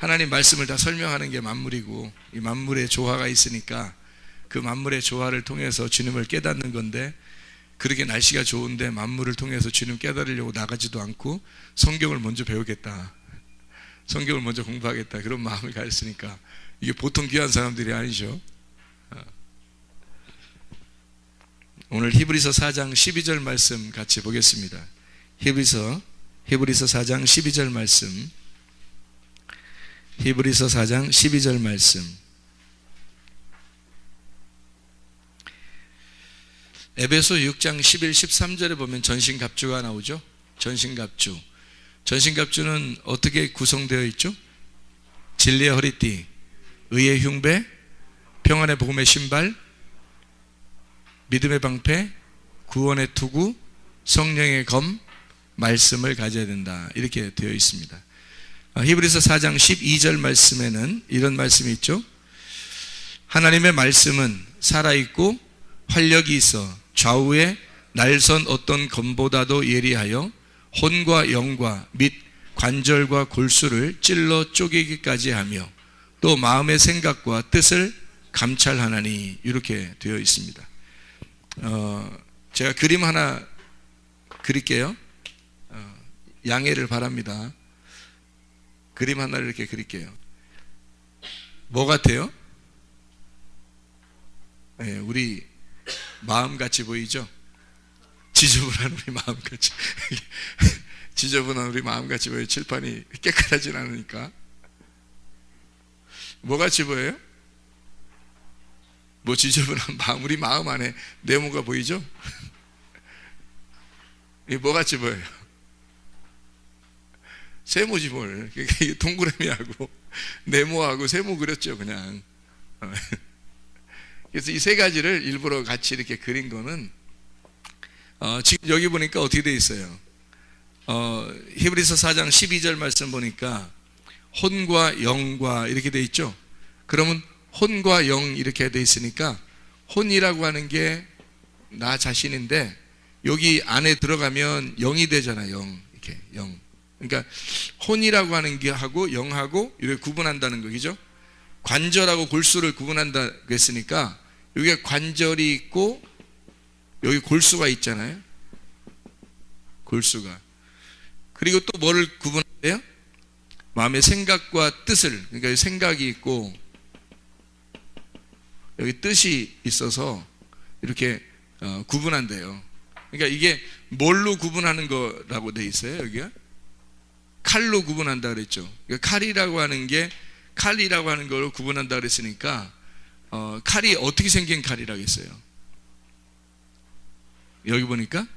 하나님 말씀을 다 설명하는 게 만물이고, 이 만물의 조화가 있으니까 그 만물의 조화를 통해서 주님을 깨닫는 건데, 그렇게 날씨가 좋은데 만물을 통해서 주님 깨달으려고 나가지도 않고 성경을 먼저 배우겠다, 성경을 먼저 공부하겠다, 그런 마음을 가졌으니까 이게 보통 귀한 사람들이 아니죠. 오늘 히브리서 4장 12절 말씀 같이 보겠습니다. 히브리서 4장 12절 말씀, 히브리서 4장 12절 말씀. 에베소 6장 11, 13절에 보면 전신갑주가 나오죠. 전신갑주. 전신갑주는 어떻게 구성되어 있죠? 진리의 허리띠, 의의 흉배, 평안의 복음의 신발, 믿음의 방패, 구원의 투구, 성령의 검, 말씀을 가져야 된다, 이렇게 되어 있습니다. 히브리서 4장 12절 말씀에는 이런 말씀이 있죠. 하나님의 말씀은 살아있고 활력이 있어 좌우에 날선 어떤 검보다도 예리하여 혼과 영과 및 관절과 골수를 찔러 쪼개기까지 하며 또 마음의 생각과 뜻을 감찰하나니, 이렇게 되어 있습니다. 제가 그림 하나 그릴게요. 양해를 바랍니다. 그림 하나를 이렇게 그릴게요. 뭐 같아요? 네, 우리 마음같이 보이죠? 지저분한 우리 마음같이 지저분한 우리 마음같이 보여요. 칠판이 깨끗하진 않으니까. 뭐같이 보여요? 뭐 지저분한 마음, 우리 마음 안에 네모가 보이죠? 이게 뭐같이 보여요? 세모지 뭘. 동그라미하고 네모하고 세모 그렸죠, 그냥. 그래서 이 세 가지를 일부러 같이 이렇게 그린 거는, 지금 여기 보니까 어떻게 돼 있어요? 히브리서 4장 12절 말씀 보니까 혼과 영과 이렇게 돼 있죠. 그러면 혼과 영 이렇게 돼 있으니까 혼이라고 하는 게 나 자신인데, 여기 안에 들어가면 영이 되잖아요. 영, 이렇게 영. 그러니까 혼이라고 하는 게 하고 영하고 이렇게 구분한다는 거죠. 관절하고 골수를 구분한다고 했으니까 여기가 관절이 있고 여기 골수가 있잖아요. 골수가. 그리고 또 뭐를 구분해요? 마음의 생각과 뜻을, 그러니까 생각이 있고 여기 뜻이 있어서 이렇게 구분한대요. 그러니까 이게 뭘로 구분하는 거라고 돼 있어요? 여기가 칼로 구분한다 그랬죠. 그러니까 칼이라고 하는 걸 구분한다 그랬으니까 칼이 어떻게 생긴 칼이라고 했어요? 여기 보니까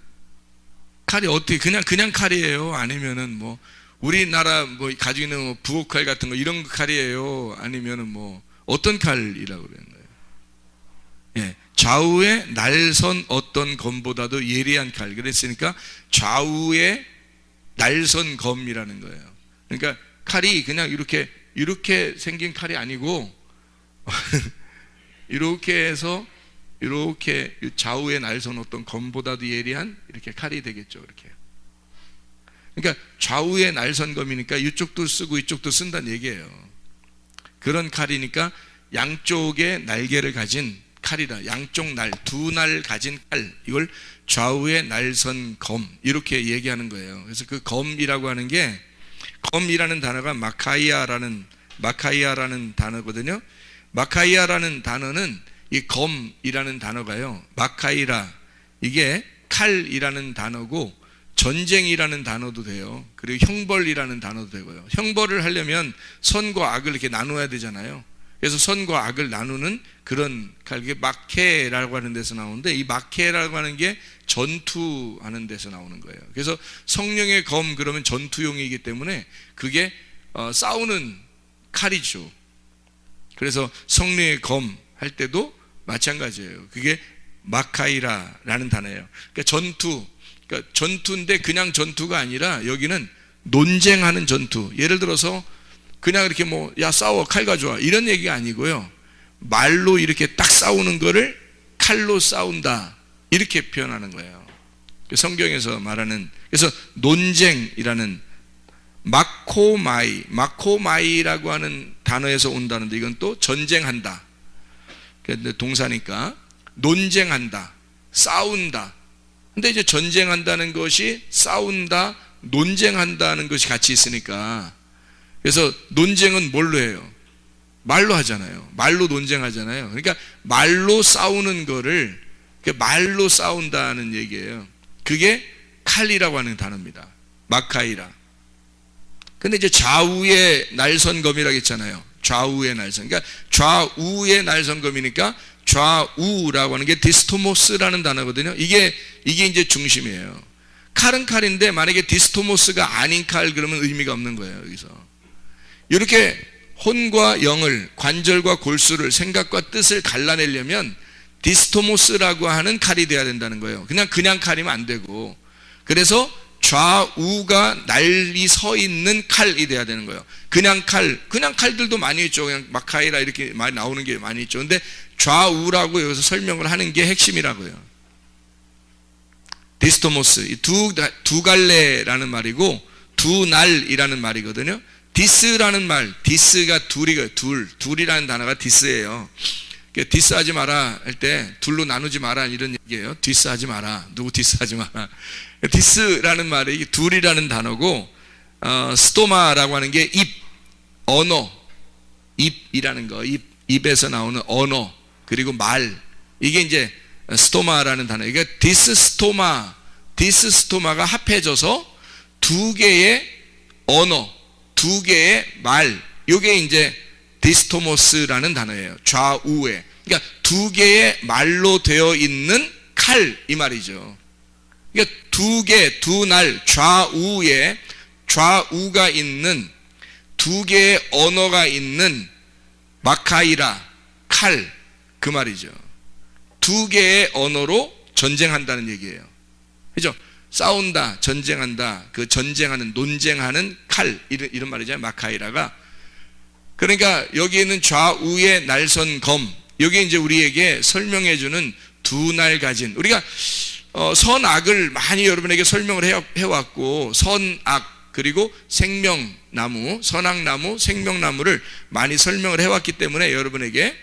칼이 어떻게, 그냥 칼이에요? 아니면은 뭐 우리나라 뭐 가지고 있는 뭐 부엌칼 같은 거 이런 칼이에요? 아니면은 뭐 어떤 칼이라고 그러는 거예요? 예, 좌우에 날선 어떤 검보다도 예리한 칼. 그랬으니까 좌우에 날선 검이라는 거예요. 그러니까 칼이 그냥 이렇게 생긴 칼이 아니고 이렇게 해서 이렇게 좌우에 날선 어떤 검보다도 예리한 이렇게 칼이 되겠죠. 이렇게. 그러니까 좌우에 날선 검이니까 이쪽도 쓰고 이쪽도 쓴다는 얘기예요. 그런 칼이니까 양쪽에 날개를 가진 칼이다. 양쪽 날, 두 날 가진 칼, 이걸 좌우에 날선 검, 이렇게 얘기하는 거예요. 그래서 그 검이라고 하는 게, 검이라는 단어가 마카이아라는 단어거든요. 마카이아라는 단어는 이 검이라는 단어가요, 마카이라, 이게 칼이라는 단어고 전쟁이라는 단어도 돼요. 그리고 형벌이라는 단어도 되고요. 형벌을 하려면 선과 악을 이렇게 나눠야 되잖아요. 그래서 선과 악을 나누는 그런 칼, 이게 마케라고 하는 데서 나오는데, 이 마케라고 하는 게 전투하는 데서 나오는 거예요. 그래서 성령의 검 그러면 전투용이기 때문에 그게 싸우는 칼이죠. 그래서 성령의 검 할 때도 마찬가지예요. 그게 마카이라라는 단어예요. 그러니까 전투인데 그냥 전투가 아니라 여기는 논쟁하는 전투. 예를 들어서 그냥 이렇게 뭐 야 싸워, 칼 가져와, 이런 얘기가 아니고요, 말로 이렇게 딱 싸우는 거를 칼로 싸운다, 이렇게 표현하는 거예요. 성경에서 말하는, 그래서 논쟁이라는 마코마이라고 하는 단어에서 온다는데 이건 또 전쟁한다. 동사니까 논쟁한다, 싸운다. 근데 이제 전쟁한다는 것이 싸운다, 논쟁한다는 것이 같이 있으니까, 그래서 논쟁은 뭘로 해요? 말로 하잖아요. 말로 논쟁하잖아요. 그러니까 말로 싸우는 거를 말로 싸운다는 얘기예요. 그게 칼이라고 하는 단어입니다. 마카이라. 근데 이제 좌우의 날선검이라고 했잖아요. 좌우의 날선. 그러니까 좌우의 날선검이니까 좌우라고 하는 게 디스토모스라는 단어거든요. 이게 이제 중심이에요. 칼은 칼인데 만약에 디스토모스가 아닌 칼 그러면 의미가 없는 거예요. 여기서 이렇게 혼과 영을, 관절과 골수를, 생각과 뜻을 갈라내려면 디스토모스라고 하는 칼이 돼야 된다는 거예요. 그냥 칼이면 안 되고, 그래서 좌우가 날이 서 있는 칼이 돼야 되는 거예요. 그냥 칼들도 많이 있죠. 그냥 마카이라 이렇게 많이 나오는 게 많이 있죠. 근데 좌우라고 여기서 설명을 하는 게 핵심이라고요. 디스토모스, 두 갈래라는 말이고 두 날이라는 말이거든요. 디스라는 말, 디스가 둘이라는 단어가 디스예요. 디스하지 마라 할 때 둘로 나누지 마라 이런 얘기예요. 디스하지 마라, 누구 디스하지 마라. 디스라는 말이 이게 둘이라는 단어고, 스토마라고 하는 게 입, 언어, 입이라는 거, 입에서 나오는 언어, 그리고 말, 이게 이제 스토마라는 단어. 이게 디스스토마가 합해져서 두 개의 언어, 두 개의 말, 이게 이제 디스토모스라는 단어예요. 좌우에. 그러니까 두 개의 말로 되어 있는 칼, 이 말이죠. 그러니까 두 날, 좌우가 있는 두 개의 언어가 있는 마카이라, 칼, 그 말이죠. 두 개의 언어로 전쟁한다는 얘기예요. 그죠? 싸운다, 전쟁한다, 그 전쟁하는, 논쟁하는 칼, 이런 말이잖아요. 마카이라가. 그러니까 여기 있는 좌우의 날선 검, 여기 이제 우리에게 설명해주는 두 날 가진, 우리가 선악을 많이 여러분에게 설명을 해왔고, 선악 그리고 생명나무, 선악나무, 생명나무를 많이 설명을 해왔기 때문에 여러분에게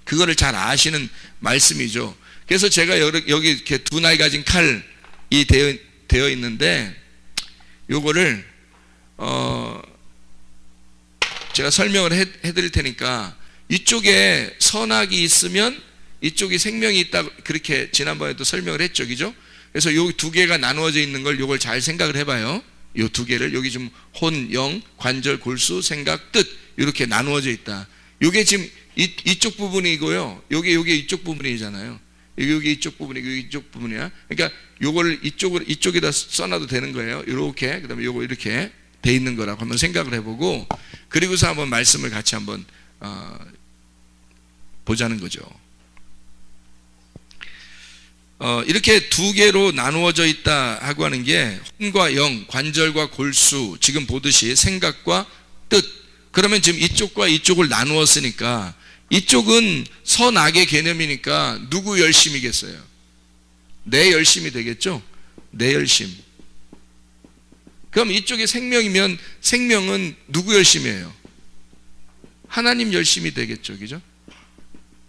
그거를 잘 아시는 말씀이죠. 그래서 제가 여기 이렇게 두 날 가진 칼이 되어 있는데, 요거를 제가 설명을 해드릴 테니까, 이쪽에 선악이 있으면 이쪽에 생명이 있다, 그렇게 지난번에도 설명을 했죠, 그죠? 그래서 요 두 개가 나누어져 있는 걸, 요걸 잘 생각을 해봐요. 요 두 개를, 여기 지금 혼, 영, 관절, 골수, 생각, 뜻, 이렇게 나누어져 있다. 요게 지금 이쪽 부분이고요. 요게 이쪽 부분이잖아요. 여기 이쪽 부분이고 여기 이쪽 부분이야. 그러니까 요걸 이쪽에다 써놔도 되는 거예요. 이렇게. 그다음에 요거 이렇게 돼 있는 거라고 한번 생각을 해보고, 그리고서 한번 말씀을 같이 한번 보자는 거죠. 이렇게 두 개로 나누어져 있다 하고 하는 게 혼과 영, 관절과 골수, 지금 보듯이 생각과 뜻. 그러면 지금 이쪽과 이쪽을 나누었으니까 이쪽은 선악의 개념이니까 누구 열심이겠어요? 내 열심이 되겠죠? 내 열심. 그럼 이쪽이 생명이면 생명은 누구 열심이에요? 하나님 열심이 되겠죠, 그죠?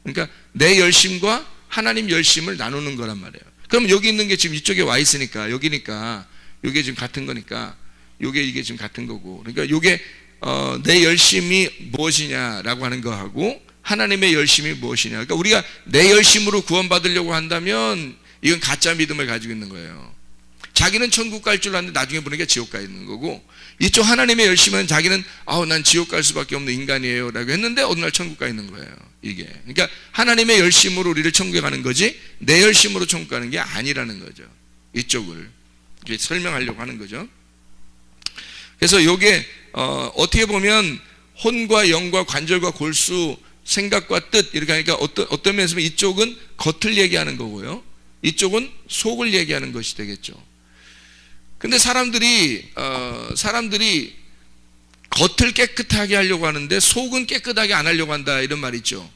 그러니까 내 열심과 하나님 열심을 나누는 거란 말이에요. 그럼 여기 있는 게 지금 이쪽에 와 있으니까, 여기니까, 요게 지금 같은 거니까, 이게 지금 같은 거고. 그러니까 요게 내 열심이 무엇이냐라고 하는 거하고 하나님의 열심이 무엇이냐. 그러니까 우리가 내 열심으로 구원받으려고 한다면 이건 가짜 믿음을 가지고 있는 거예요. 자기는 천국 갈 줄 알았는데 나중에 보니까 지옥 가 있는 거고, 이쪽 하나님의 열심은 자기는 난 지옥 갈 수밖에 없는 인간이에요 라고 했는데 어느 날 천국 가 있는 거예요. 이게. 그러니까 하나님의 열심으로 우리를 천국에 가는 거지 내 열심으로 천국 가는 게 아니라는 거죠. 이쪽을 이렇게 설명하려고 하는 거죠. 그래서 요게 어떻게 보면 혼과 영과 관절과 골수, 생각과 뜻, 이렇게 하니까 어떤 면에서 보면 이쪽은 겉을 얘기하는 거고요, 이쪽은 속을 얘기하는 것이 되겠죠. 근데 사람들이 겉을 깨끗하게 하려고 하는데 속은 깨끗하게 안 하려고 한다, 이런 말이 있죠.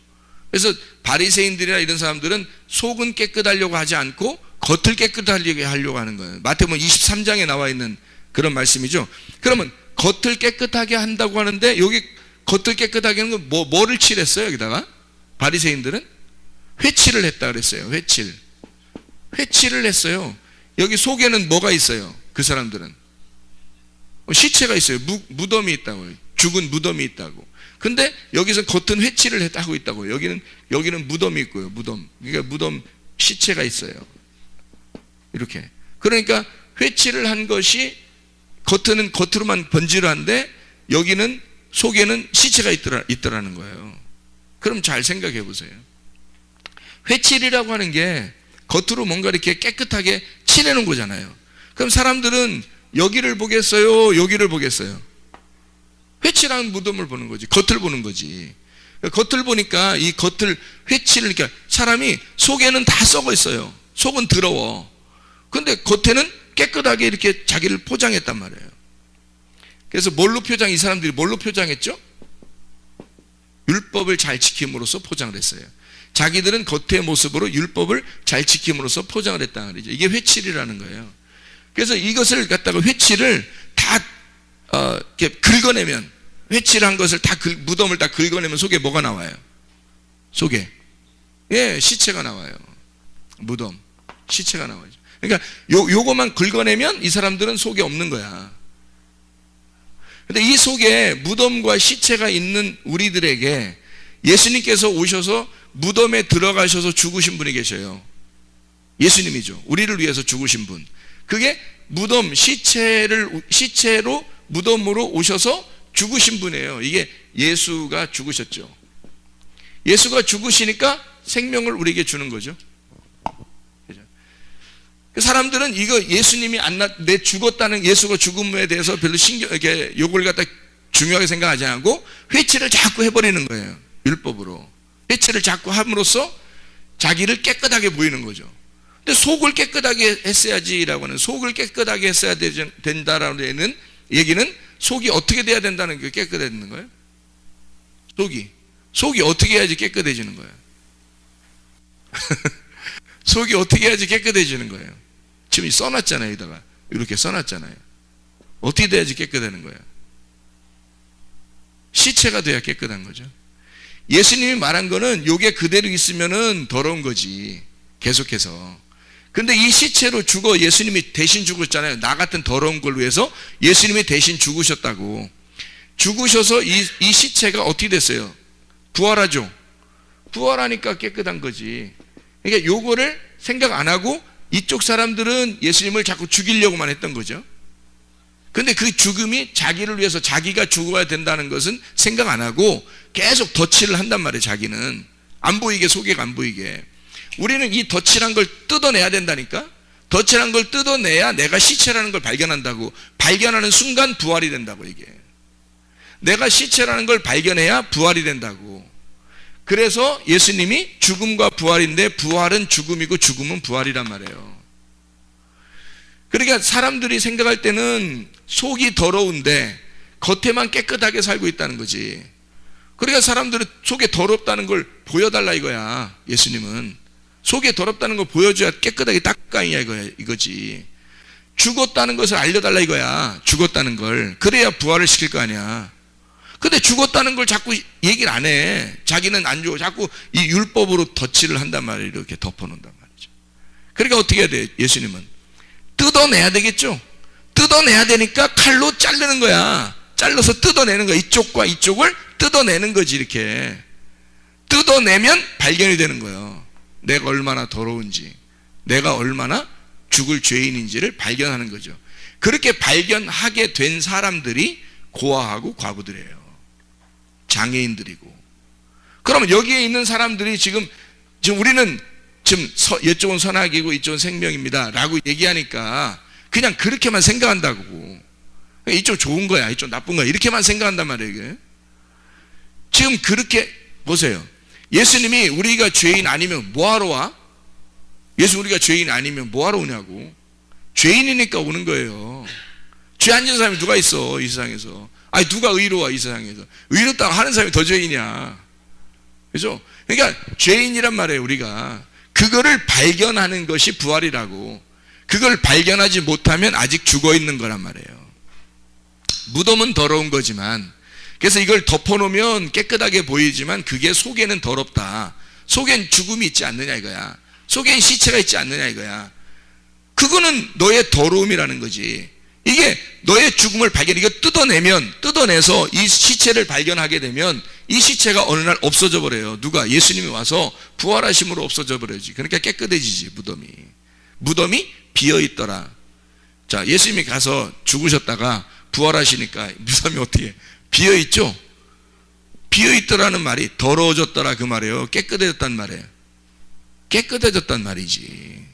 그래서 바리새인들이나 이런 사람들은 속은 깨끗하려고 하지 않고 겉을 깨끗하게 하려고 하는 거예요. 마태복음 23장에 나와 있는 그런 말씀이죠. 그러면 겉을 깨끗하게 한다고 하는데 여기 겉을 깨끗하게 하는 건 뭐를 칠했어요? 여기다가 바리새인들은 회칠을 했다 그랬어요. 회칠을 했어요. 여기 속에는 뭐가 있어요? 그 사람들은 시체가 있어요. 무덤이 있다고. 죽은 무덤이 있다고. 근데 여기서 겉은 회칠을 하고 있다고. 여기는 무덤이 있고요. 그러니까 무덤 시체가 있어요. 이렇게. 그러니까 회칠을 한 것이 겉은 겉으로만 번지르한데 여기는 속에는 시체가 있더라는 거예요. 그럼 잘 생각해 보세요. 회칠이라고 하는 게 겉으로 뭔가 이렇게 깨끗하게 칠해놓은 거잖아요. 그럼 사람들은 여기를 보겠어요? 여기를 보겠어요? 회칠한 무덤을 보는 거지. 겉을 보는 거지. 겉을 보니까 이 겉을 회칠을, 그러니까 사람이 속에는 다 썩어 있어요. 속은 더러워. 근데 겉에는 깨끗하게 이렇게 자기를 포장했단 말이에요. 그래서 이 사람들이 뭘로 표장했죠? 율법을 잘 지킴으로써 포장을 했어요. 자기들은 겉의 모습으로 율법을 잘 지킴으로써 포장을 했다는 말이죠. 이게 회칠이라는 거예요. 그래서 이것을 갖다가 회칠을 다 이렇게 긁어내면, 회칠한 것을 다 무덤을 다 긁어내면 속에 뭐가 나와요? 속에 시체가 나와요. 무덤 시체가 나와요. 그러니까 요거만 긁어내면 이 사람들은 속에 없는 거야. 근데 이 속에 무덤과 시체가 있는 우리들에게 예수님께서 오셔서 무덤에 들어가셔서 죽으신 분이 계셔요. 예수님이죠. 우리를 위해서 죽으신 분. 그게 시체로 무덤으로 오셔서 죽으신 분이에요. 이게 예수가 죽으셨죠. 예수가 죽으시니까 생명을 우리에게 주는 거죠. 사람들은 이거 예수님이 내 죽었다는, 예수가 죽음에 대해서 별로 이렇게 요걸 갖다 중요하게 생각하지 않고 회칠을 자꾸 해버리는 거예요. 율법으로. 회칠을 자꾸 함으로써 자기를 깨끗하게 보이는 거죠. 근데 속을 깨끗하게 했어야지라고 하는, 속을 깨끗하게 했어야 된다라는 얘기는 속이 어떻게 돼야 된다는 게 깨끗해지는 거예요? 속이 어떻게 해야지 깨끗해지는 거예요? 속이 어떻게 해야지 깨끗해지는 거예요? 지금 써놨잖아요. 여기다가 이렇게 써놨잖아요. 어떻게 돼야지 깨끗하는 거예요? 시체가 돼야 깨끗한 거죠. 예수님이 말한 거는 요게 그대로 있으면은 더러운 거지, 계속해서. 근데 이 시체로 죽어 예수님이 대신 죽으셨잖아요. 나 같은 더러운 걸 위해서 예수님이 대신 죽으셨다고. 죽으셔서 이 시체가 어떻게 됐어요? 부활하죠. 부활하니까 깨끗한 거지. 그러니까 요거를 생각 안 하고 이쪽 사람들은 예수님을 자꾸 죽이려고만 했던 거죠. 근데 그 죽음이 자기를 위해서, 자기가 죽어야 된다는 것은 생각 안 하고 계속 덧칠을 한단 말이에요. 자기는 안 보이게, 속에가 안 보이게. 우리는 이 덧칠한 걸 뜯어내야 된다니까. 덧칠한 걸 뜯어내야 내가 시체라는 걸 발견한다고. 발견하는 순간 부활이 된다고. 이게 내가 시체라는 걸 발견해야 부활이 된다고. 그래서 예수님이 죽음과 부활인데, 부활은 죽음이고 죽음은 부활이란 말이에요. 그러니까 사람들이 생각할 때는 속이 더러운데 겉에만 깨끗하게 살고 있다는 거지. 그러니까 사람들은 속에 더럽다는 걸 보여달라 이거야. 예수님은 속에 더럽다는 걸 보여줘야 깨끗하게 닦아야 이거지. 죽었다는 것을 알려달라 이거야. 죽었다는 걸. 그래야 부활을 시킬 거 아니야. 근데 죽었다는 걸 자꾸 얘기를 안 해. 자기는 안 죽어. 자꾸 이 율법으로 덧칠을 한단 말이에요. 이렇게 덮어놓는단 말이죠. 그러니까 어떻게 해야 돼? 예수님은 뜯어내야 되겠죠. 뜯어내야 되니까 칼로 자르는 거야. 잘라서 뜯어내는 거야. 이쪽과 이쪽을 뜯어내는 거지. 이렇게 뜯어내면 발견이 되는 거예요. 내가 얼마나 더러운지, 내가 얼마나 죽을 죄인인지를 발견하는 거죠. 그렇게 발견하게 된 사람들이 고아하고 과부들이에요. 장애인들이고. 그러면 여기에 있는 사람들이 지금 우리는 지금 이쪽은 선악이고 이쪽은 생명입니다 라고 얘기하니까 그냥 그렇게만 생각한다고. 이쪽 좋은 거야, 이쪽 나쁜 거야, 이렇게만 생각한단 말이에요. 이게 지금 그렇게 보세요. 예수님이 우리가 죄인 아니면 뭐하러 와? 우리가 죄인 아니면 뭐하러 오냐고. 죄인이니까 오는 거예요. 죄 안 지은 사람이 누가 있어 이 세상에서. 아니 누가 의로워 이 세상에서. 의롭다고 하는 사람이 더 죄인이야. 그죠? 그러니까 죄인이란 말이에요. 우리가 그거를 발견하는 것이 부활이라고. 그걸 발견하지 못하면 아직 죽어 있는 거란 말이에요. 무덤은 더러운 거지만, 그래서 이걸 덮어놓으면 깨끗하게 보이지만 그게 속에는 더럽다. 속엔 죽음이 있지 않느냐 이거야. 속엔 시체가 있지 않느냐 이거야. 그거는 너의 더러움이라는 거지. 이게 너의 죽음을 이거 뜯어내서 이 시체를 발견하게 되면 이 시체가 어느 날 없어져 버려요. 누가? 예수님이 와서 부활하심으로 없어져 버려지. 그러니까 깨끗해지지. 무덤이 비어 있더라. 자, 예수님이 가서 죽으셨다가 부활하시니까 무덤이 어떻게 비어 있죠? 비어 있더라는 말이 더러워졌더라 그 말이에요. 깨끗해졌단 말이에요. 깨끗해졌단 말이지.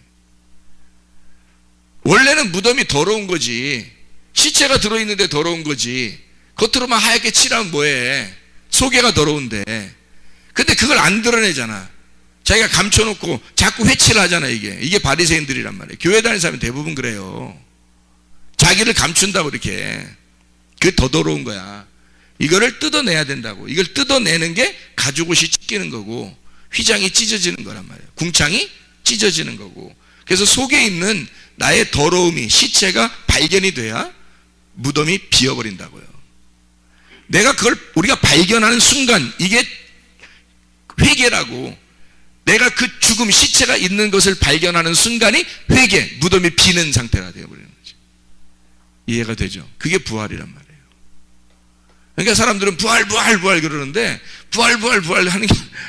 원래는 무덤이 더러운 거지. 시체가 들어있는데 더러운 거지. 겉으로만 하얗게 칠하면 뭐해. 속에가 더러운데. 근데 그걸 안 드러내잖아. 자기가 감춰놓고 자꾸 회치를 하잖아. 이게 바리새인들이란 말이에요. 교회 다니는 사람이 대부분 그래요. 자기를 감춘다고 이렇게. 그게 더 더러운 거야. 이거를 뜯어내야 된다고. 이걸 뜯어내는 게 가죽옷이 찢기는 거고 휘장이 찢어지는 거란 말이에요. 궁창이 찢어지는 거고. 그래서 속에 있는 나의 더러움이, 시체가 발견이 돼야 무덤이 비어버린다고요. 내가 그걸 우리가 발견하는 순간, 이게 회개라고. 내가 그 죽음, 시체가 있는 것을 발견하는 순간이 회개, 무덤이 비는 상태가 되어버리는 거죠. 이해가 되죠? 그게 부활이란 말이에요. 그러니까 사람들은 부활 그러는데 부활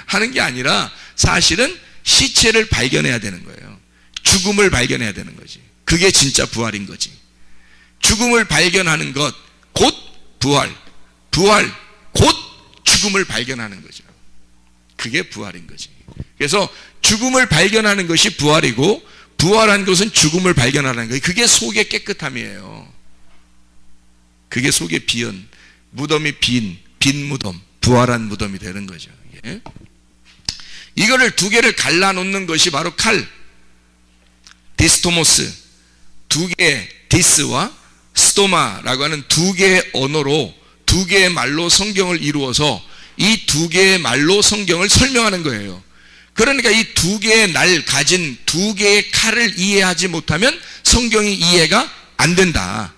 하는 게 아니라 사실은 시체를 발견해야 되는 거예요. 죽음을 발견해야 되는 거지. 그게 진짜 부활인 거지. 죽음을 발견하는 것, 곧 부활, 곧 죽음을 발견하는 거죠. 그게 부활인 거지. 그래서 죽음을 발견하는 것이 부활이고, 부활한 것은 죽음을 발견하는 거예요. 그게 속의 깨끗함이에요. 그게 속의 비은, 무덤이 빈 무덤, 부활한 무덤이 되는 거죠. 예? 이거를 두 개를 갈라놓는 것이 바로 칼, 디스토모스, 두 개의 디스와 스토마라고 하는 두 개의 언어로, 두 개의 말로 성경을 이루어서 이 두 개의 말로 성경을 설명하는 거예요. 그러니까 이 두 개의 날 가진 두 개의 칼을 이해하지 못하면 성경이 이해가 안 된다.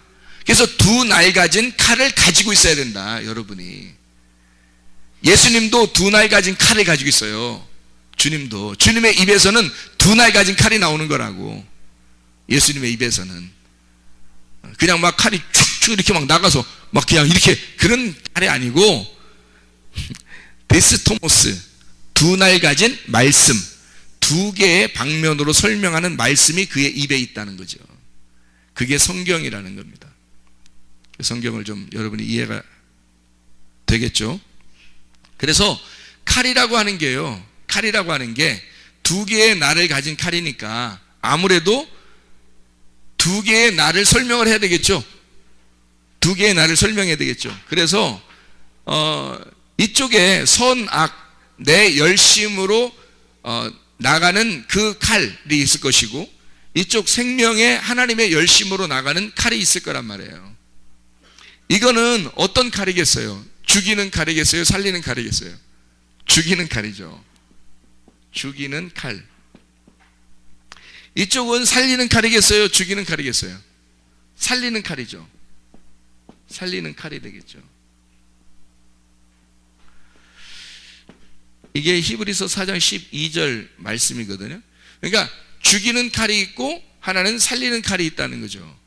그래서 두 날 가진 칼을 가지고 있어야 된다. 여러분이. 예수님도 두 날 가진 칼을 가지고 있어요. 주님도. 주님의 입에서는 두 날 가진 칼이 나오는 거라고. 예수님의 입에서는 그냥 막 칼이 축축 이렇게 막 나가서 막 그냥 이렇게, 그런 칼이 아니고 데스토모스, 두 날 가진 말씀, 두 개의 방면으로 설명하는 말씀이 그의 입에 있다는 거죠. 그게 성경이라는 겁니다. 성경을 좀 여러분이 이해가 되겠죠? 그래서 칼이라고 하는 게요, 칼이라고 하는 게 두 개의 날을 가진 칼이니까 아무래도 두 개의 날을 설명을 해야 되겠죠. 두 개의 날을 설명해야 되겠죠. 그래서 이쪽에 선악, 내 열심으로 나가는 그 칼이 있을 것이고, 이쪽 생명의 하나님의 열심으로 나가는 칼이 있을 거란 말이에요. 이거는 어떤 칼이겠어요? 죽이는 칼이겠어요? 살리는 칼이겠어요? 죽이는 칼이죠. 죽이는 칼. 이쪽은 살리는 칼이겠어요? 죽이는 칼이겠어요? 살리는 칼이죠. 살리는 칼이 되겠죠. 이게 히브리서 4장 12절 말씀이거든요. 그러니까 죽이는 칼이 있고 하나는 살리는 칼이 있다는 거죠.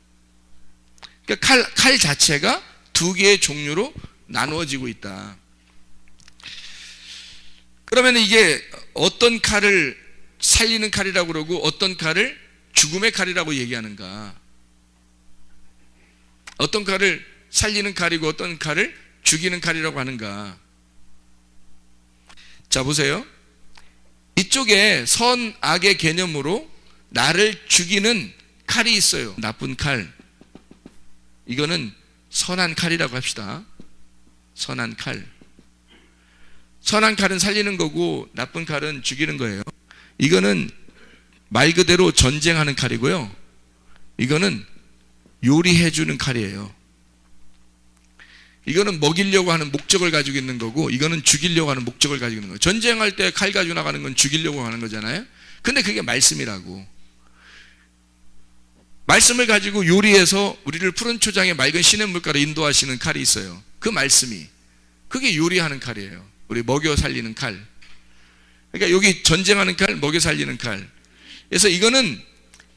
그러니까 칼 자체가 두 개의 종류로 나누어지고 있다. 그러면 이게 어떤 칼을 살리는 칼이라고 그러고 어떤 칼을 죽음의 칼이라고 얘기하는가? 어떤 칼을 살리는 칼이고 어떤 칼을 죽이는 칼이라고 하는가? 자, 보세요. 이쪽에 선악의 개념으로 나를 죽이는 칼이 있어요. 나쁜 칼. 이거는 선한 칼이라고 합시다. 선한 칼. 선한 칼은 살리는 거고 나쁜 칼은 죽이는 거예요. 이거는 말 그대로 전쟁하는 칼이고요. 이거는 요리해 주는 칼이에요. 이거는 먹이려고 하는 목적을 가지고 있는 거고, 이거는 죽이려고 하는 목적을 가지고 있는 거예요. 전쟁할 때 칼 가지고 나가는 건 죽이려고 하는 거잖아요. 근데 그게 말씀이라고. 말씀을 가지고 요리해서 우리를 푸른 초장에 맑은 시냇물가로 인도하시는 칼이 있어요. 그 말씀이, 그게 요리하는 칼이에요. 우리 먹여 살리는 칼. 그러니까 여기 전쟁하는 칼, 먹여 살리는 칼. 그래서 이거는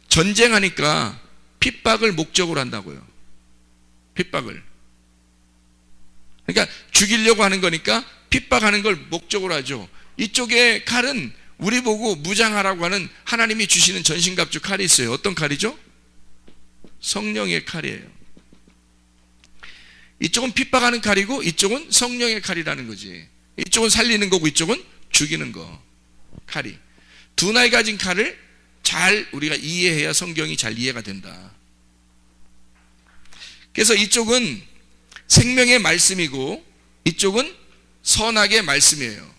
전쟁하니까 핍박을 목적으로 한다고요. 핍박을. 그러니까 죽이려고 하는 거니까 핍박하는 걸 목적으로 하죠. 이쪽에 칼은 우리 보고 무장하라고 하는 하나님이 주시는 전신갑주 칼이 있어요. 어떤 칼이죠? 성령의 칼이에요. 이쪽은 핍박하는 칼이고 이쪽은 성령의 칼이라는 거지. 이쪽은 살리는 거고 이쪽은 죽이는 거. 칼이. 두 날 가진 칼을 잘 우리가 이해해야 성경이 잘 이해가 된다. 그래서 이쪽은 생명의 말씀이고 이쪽은 선악의 말씀이에요.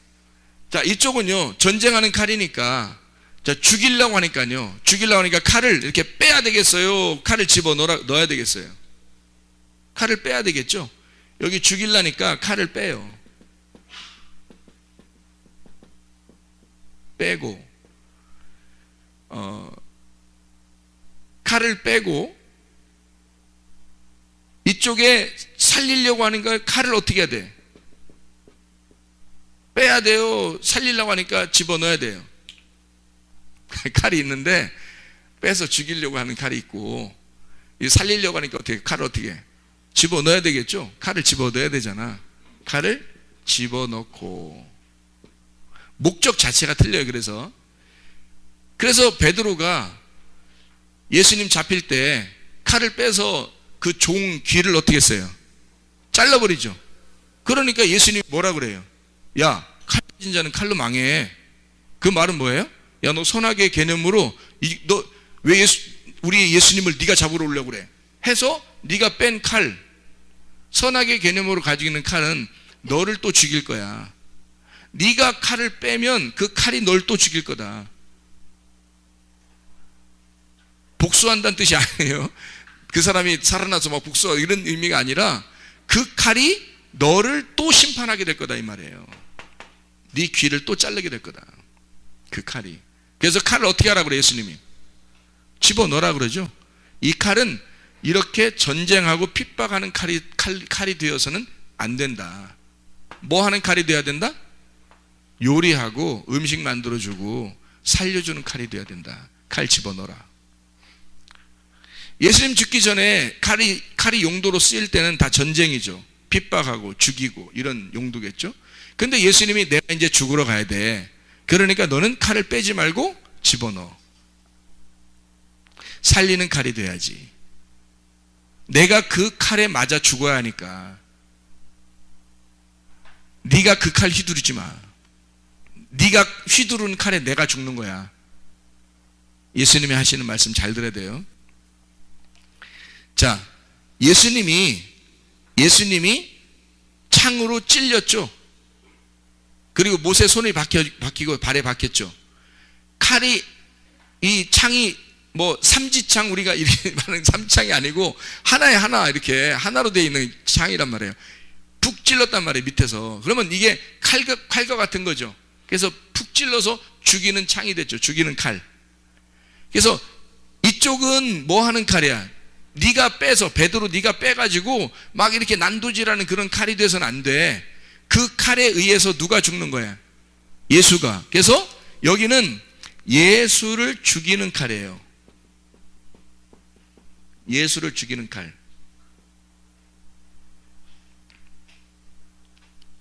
자, 이쪽은요 전쟁하는 칼이니까, 자, 죽이려고 하니까요, 죽이려고 하니까 칼을 이렇게 빼야 되겠어요? 칼을 집어 넣어야 되겠어요? 칼을 빼야 되겠죠? 여기 죽이려니까 칼을 빼요. 빼고 칼을 빼고 이쪽에 살리려고 하는 걸 칼을 어떻게 해야 돼? 빼야 돼요. 살리려고 하니까 집어넣어야 돼요. 칼이 있는데 빼서 죽이려고 하는 칼이 있고, 살리려고 하니까 칼을 어떻게 해? 집어넣어야 되겠죠? 칼을 집어넣어야 되잖아. 칼을 집어넣고, 목적 자체가 틀려요. 그래서 베드로가 예수님 잡힐 때 칼을 빼서 그 종 귀를 어떻게 했어요? 잘라버리죠. 그러니까 예수님이 뭐라 그래요? 야, 칼 가진 자는 칼로 망해. 그 말은 뭐예요? 야, 너 선악의 개념으로 너 왜 우리 예수님을 네가 잡으러 오려고 그래? 해서 네가 뺀 칼, 선악의 개념으로 가지고 있는 칼은 너를 또 죽일 거야. 네가 칼을 빼면 그 칼이 널 또 죽일 거다. 복수한다는 뜻이 아니에요. 그 사람이 살아나서 막 복수하고 이런 의미가 아니라 그 칼이 너를 또 심판하게 될 거다 이 말이에요. 네 귀를 또 자르게 될 거다, 그 칼이. 그래서 칼을 어떻게 하라고 그래요? 예수님이 집어넣으라 그러죠. 이 칼은 이렇게 전쟁하고 핍박하는 칼이 되어서는 안 된다. 뭐 하는 칼이 돼야 된다? 요리하고 음식 만들어주고 살려주는 칼이 돼야 된다. 칼 집어넣어라. 예수님 죽기 전에 칼이 용도로 쓰일 때는 다 전쟁이죠. 핍박하고 죽이고 이런 용도겠죠. 근데 예수님이 내가 이제 죽으러 가야 돼. 그러니까 너는 칼을 빼지 말고 집어넣어. 살리는 칼이 돼야지. 내가 그 칼에 맞아 죽어야 하니까 네가 그 칼 휘두르지 마. 네가 휘두르는 칼에 내가 죽는 거야. 예수님이 하시는 말씀 잘 들어야 돼요. 자, 예수님이 창으로 찔렸죠. 그리고 못에 손이 박히고 발에 박혔죠. 칼이, 이 창이 뭐 삼지창, 우리가 이렇게 말하는 삼지창이 아니고 하나에 하나 이렇게 하나로 되어 있는 창이란 말이에요. 푹 찔렀단 말이에요, 밑에서. 그러면 이게 칼과 같은 거죠. 그래서 푹 찔러서 죽이는 창이 됐죠. 죽이는 칼. 그래서 이쪽은 뭐 하는 칼이야? 네가 빼서, 베드로 네가 빼가지고 막 이렇게 난도질하는 그런 칼이 돼서는 안 돼. 그 칼에 의해서 누가 죽는 거야? 예수가. 그래서 여기는 예수를 죽이는 칼이에요. 예수를 죽이는 칼.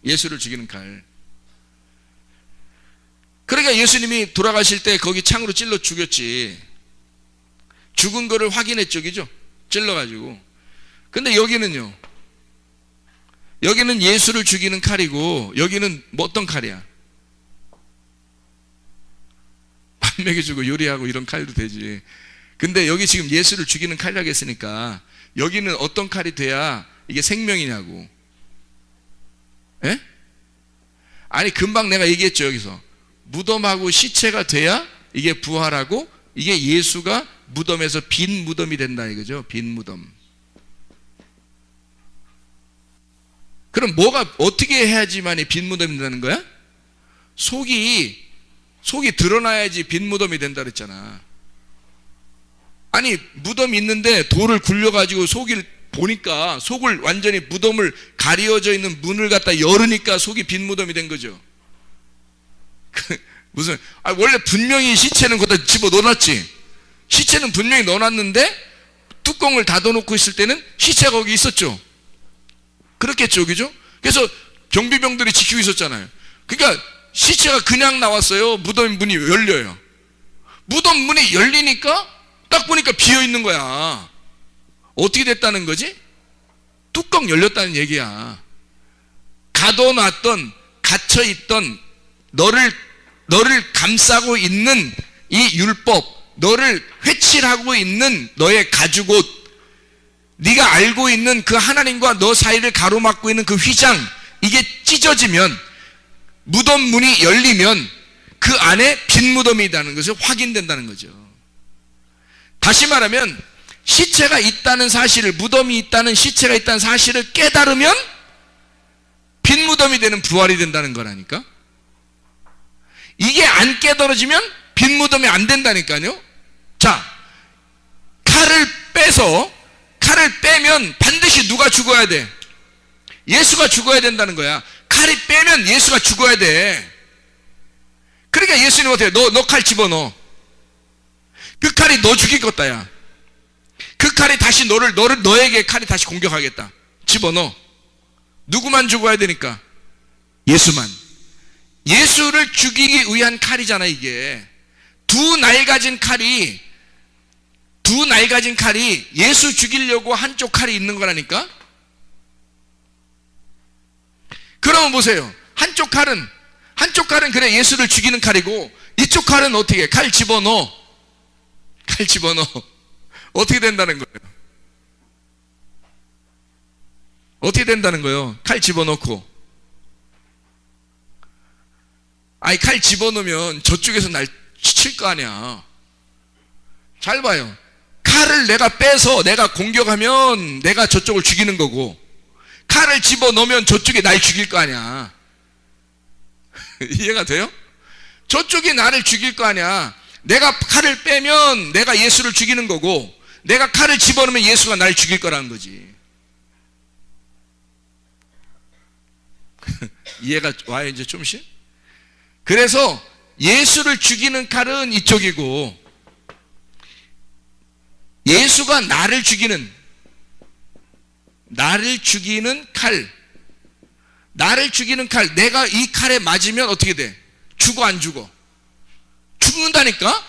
예수를 죽이는 칼. 그러니까 예수님이 돌아가실 때 거기 창으로 찔러 죽였지. 죽은 거를 확인했죠, 그죠? 찔러가지고. 근데 여기는요, 여기는 예수를 죽이는 칼이고 여기는 뭐 어떤 칼이야? 밥 먹여주고 요리하고 이런 칼도 되지. 근데 여기 지금 예수를 죽이는 칼이라고 했으니까 여기는 어떤 칼이 돼야 이게 생명이냐고. 예? 아니, 금방 내가 얘기했죠. 여기서 무덤하고 시체가 돼야 이게 부활하고, 이게 예수가 무덤에서 빈 무덤이 된다 이거죠. 빈 무덤. 그럼 뭐가 어떻게 해야지만이 빈 무덤이 된다는 거야? 속이 드러나야지 빈 무덤이 된다 그랬잖아. 아니 무덤이 있는데 돌을 굴려가지고 속을 보니까 속을 완전히 무덤을 가려져 있는 문을 갖다 열으니까 속이 빈 무덤이 된 거죠. 무슨 원래 분명히 시체는 거기다 집어넣어놨지. 시체는 분명히 넣어놨는데 뚜껑을 닫아놓고 있을 때는 시체가 거기 있었죠. 그렇겠죠, 그죠? 그래서 경비병들이 지키고 있었잖아요. 그러니까 시체가 그냥 나왔어요. 무덤 문이 열려요. 무덤 문이 열리니까 딱 보니까 비어 있는 거야. 어떻게 됐다는 거지? 뚜껑 열렸다는 얘기야. 가둬놨던, 갇혀있던 너를 감싸고 있는 이 율법, 너를 회칠하고 있는 너의 가죽옷, 네가 알고 있는 그 하나님과 너 사이를 가로막고 있는 그 휘장, 이게 찢어지면, 무덤 문이 열리면 그 안에 빈 무덤이 있다는 것을 확인된다는 거죠. 다시 말하면 시체가 있다는 사실을, 무덤이 있다는, 시체가 있다는 사실을 깨달으면 빈 무덤이 되는 부활이 된다는 거라니까. 이게 안 깨달아지면 빈 무덤이 안 된다니까요. 자, 칼을 빼면 반드시 누가 죽어야 돼? 예수가 죽어야 된다는 거야. 칼이 빼면 예수가 죽어야 돼. 그러니까 예수님 어떻게 해? 너 칼 집어넣어. 그 칼이 너 죽일 것다, 야. 그 칼이 다시 너에게 칼이 다시 공격하겠다. 집어넣어. 누구만 죽어야 되니까? 예수만. 예수를 죽이기 위한 칼이잖아, 이게. 두 날 가진 칼이 예수 죽이려고 한쪽 칼이 있는 거라니까? 그러면 보세요. 한쪽 칼은 그래 예수를 죽이는 칼이고, 이쪽 칼은 어떻게 해? 칼 집어넣어. 어떻게 된다는 거예요? 어떻게 된다는 거예요? 칼 집어넣고. 아니, 칼 집어넣으면 저쪽에서 날 칠 거 아니야. 잘 봐요. 칼을 내가 빼서 내가 공격하면 내가 저쪽을 죽이는 거고, 칼을 집어넣으면 저쪽이 날 죽일 거 아니야. 이해가 돼요? 저쪽이 나를 죽일 거 아니야. 내가 칼을 빼면 내가 예수를 죽이는 거고, 내가 칼을 집어넣으면 예수가 날 죽일 거라는 거지. 이해가 와요, 이제 좀씩? 그래서 예수를 죽이는 칼은 이쪽이고, 예수가 나를 죽이는 칼, 내가 이 칼에 맞으면 어떻게 돼? 죽어, 안 죽어? 죽는다니까?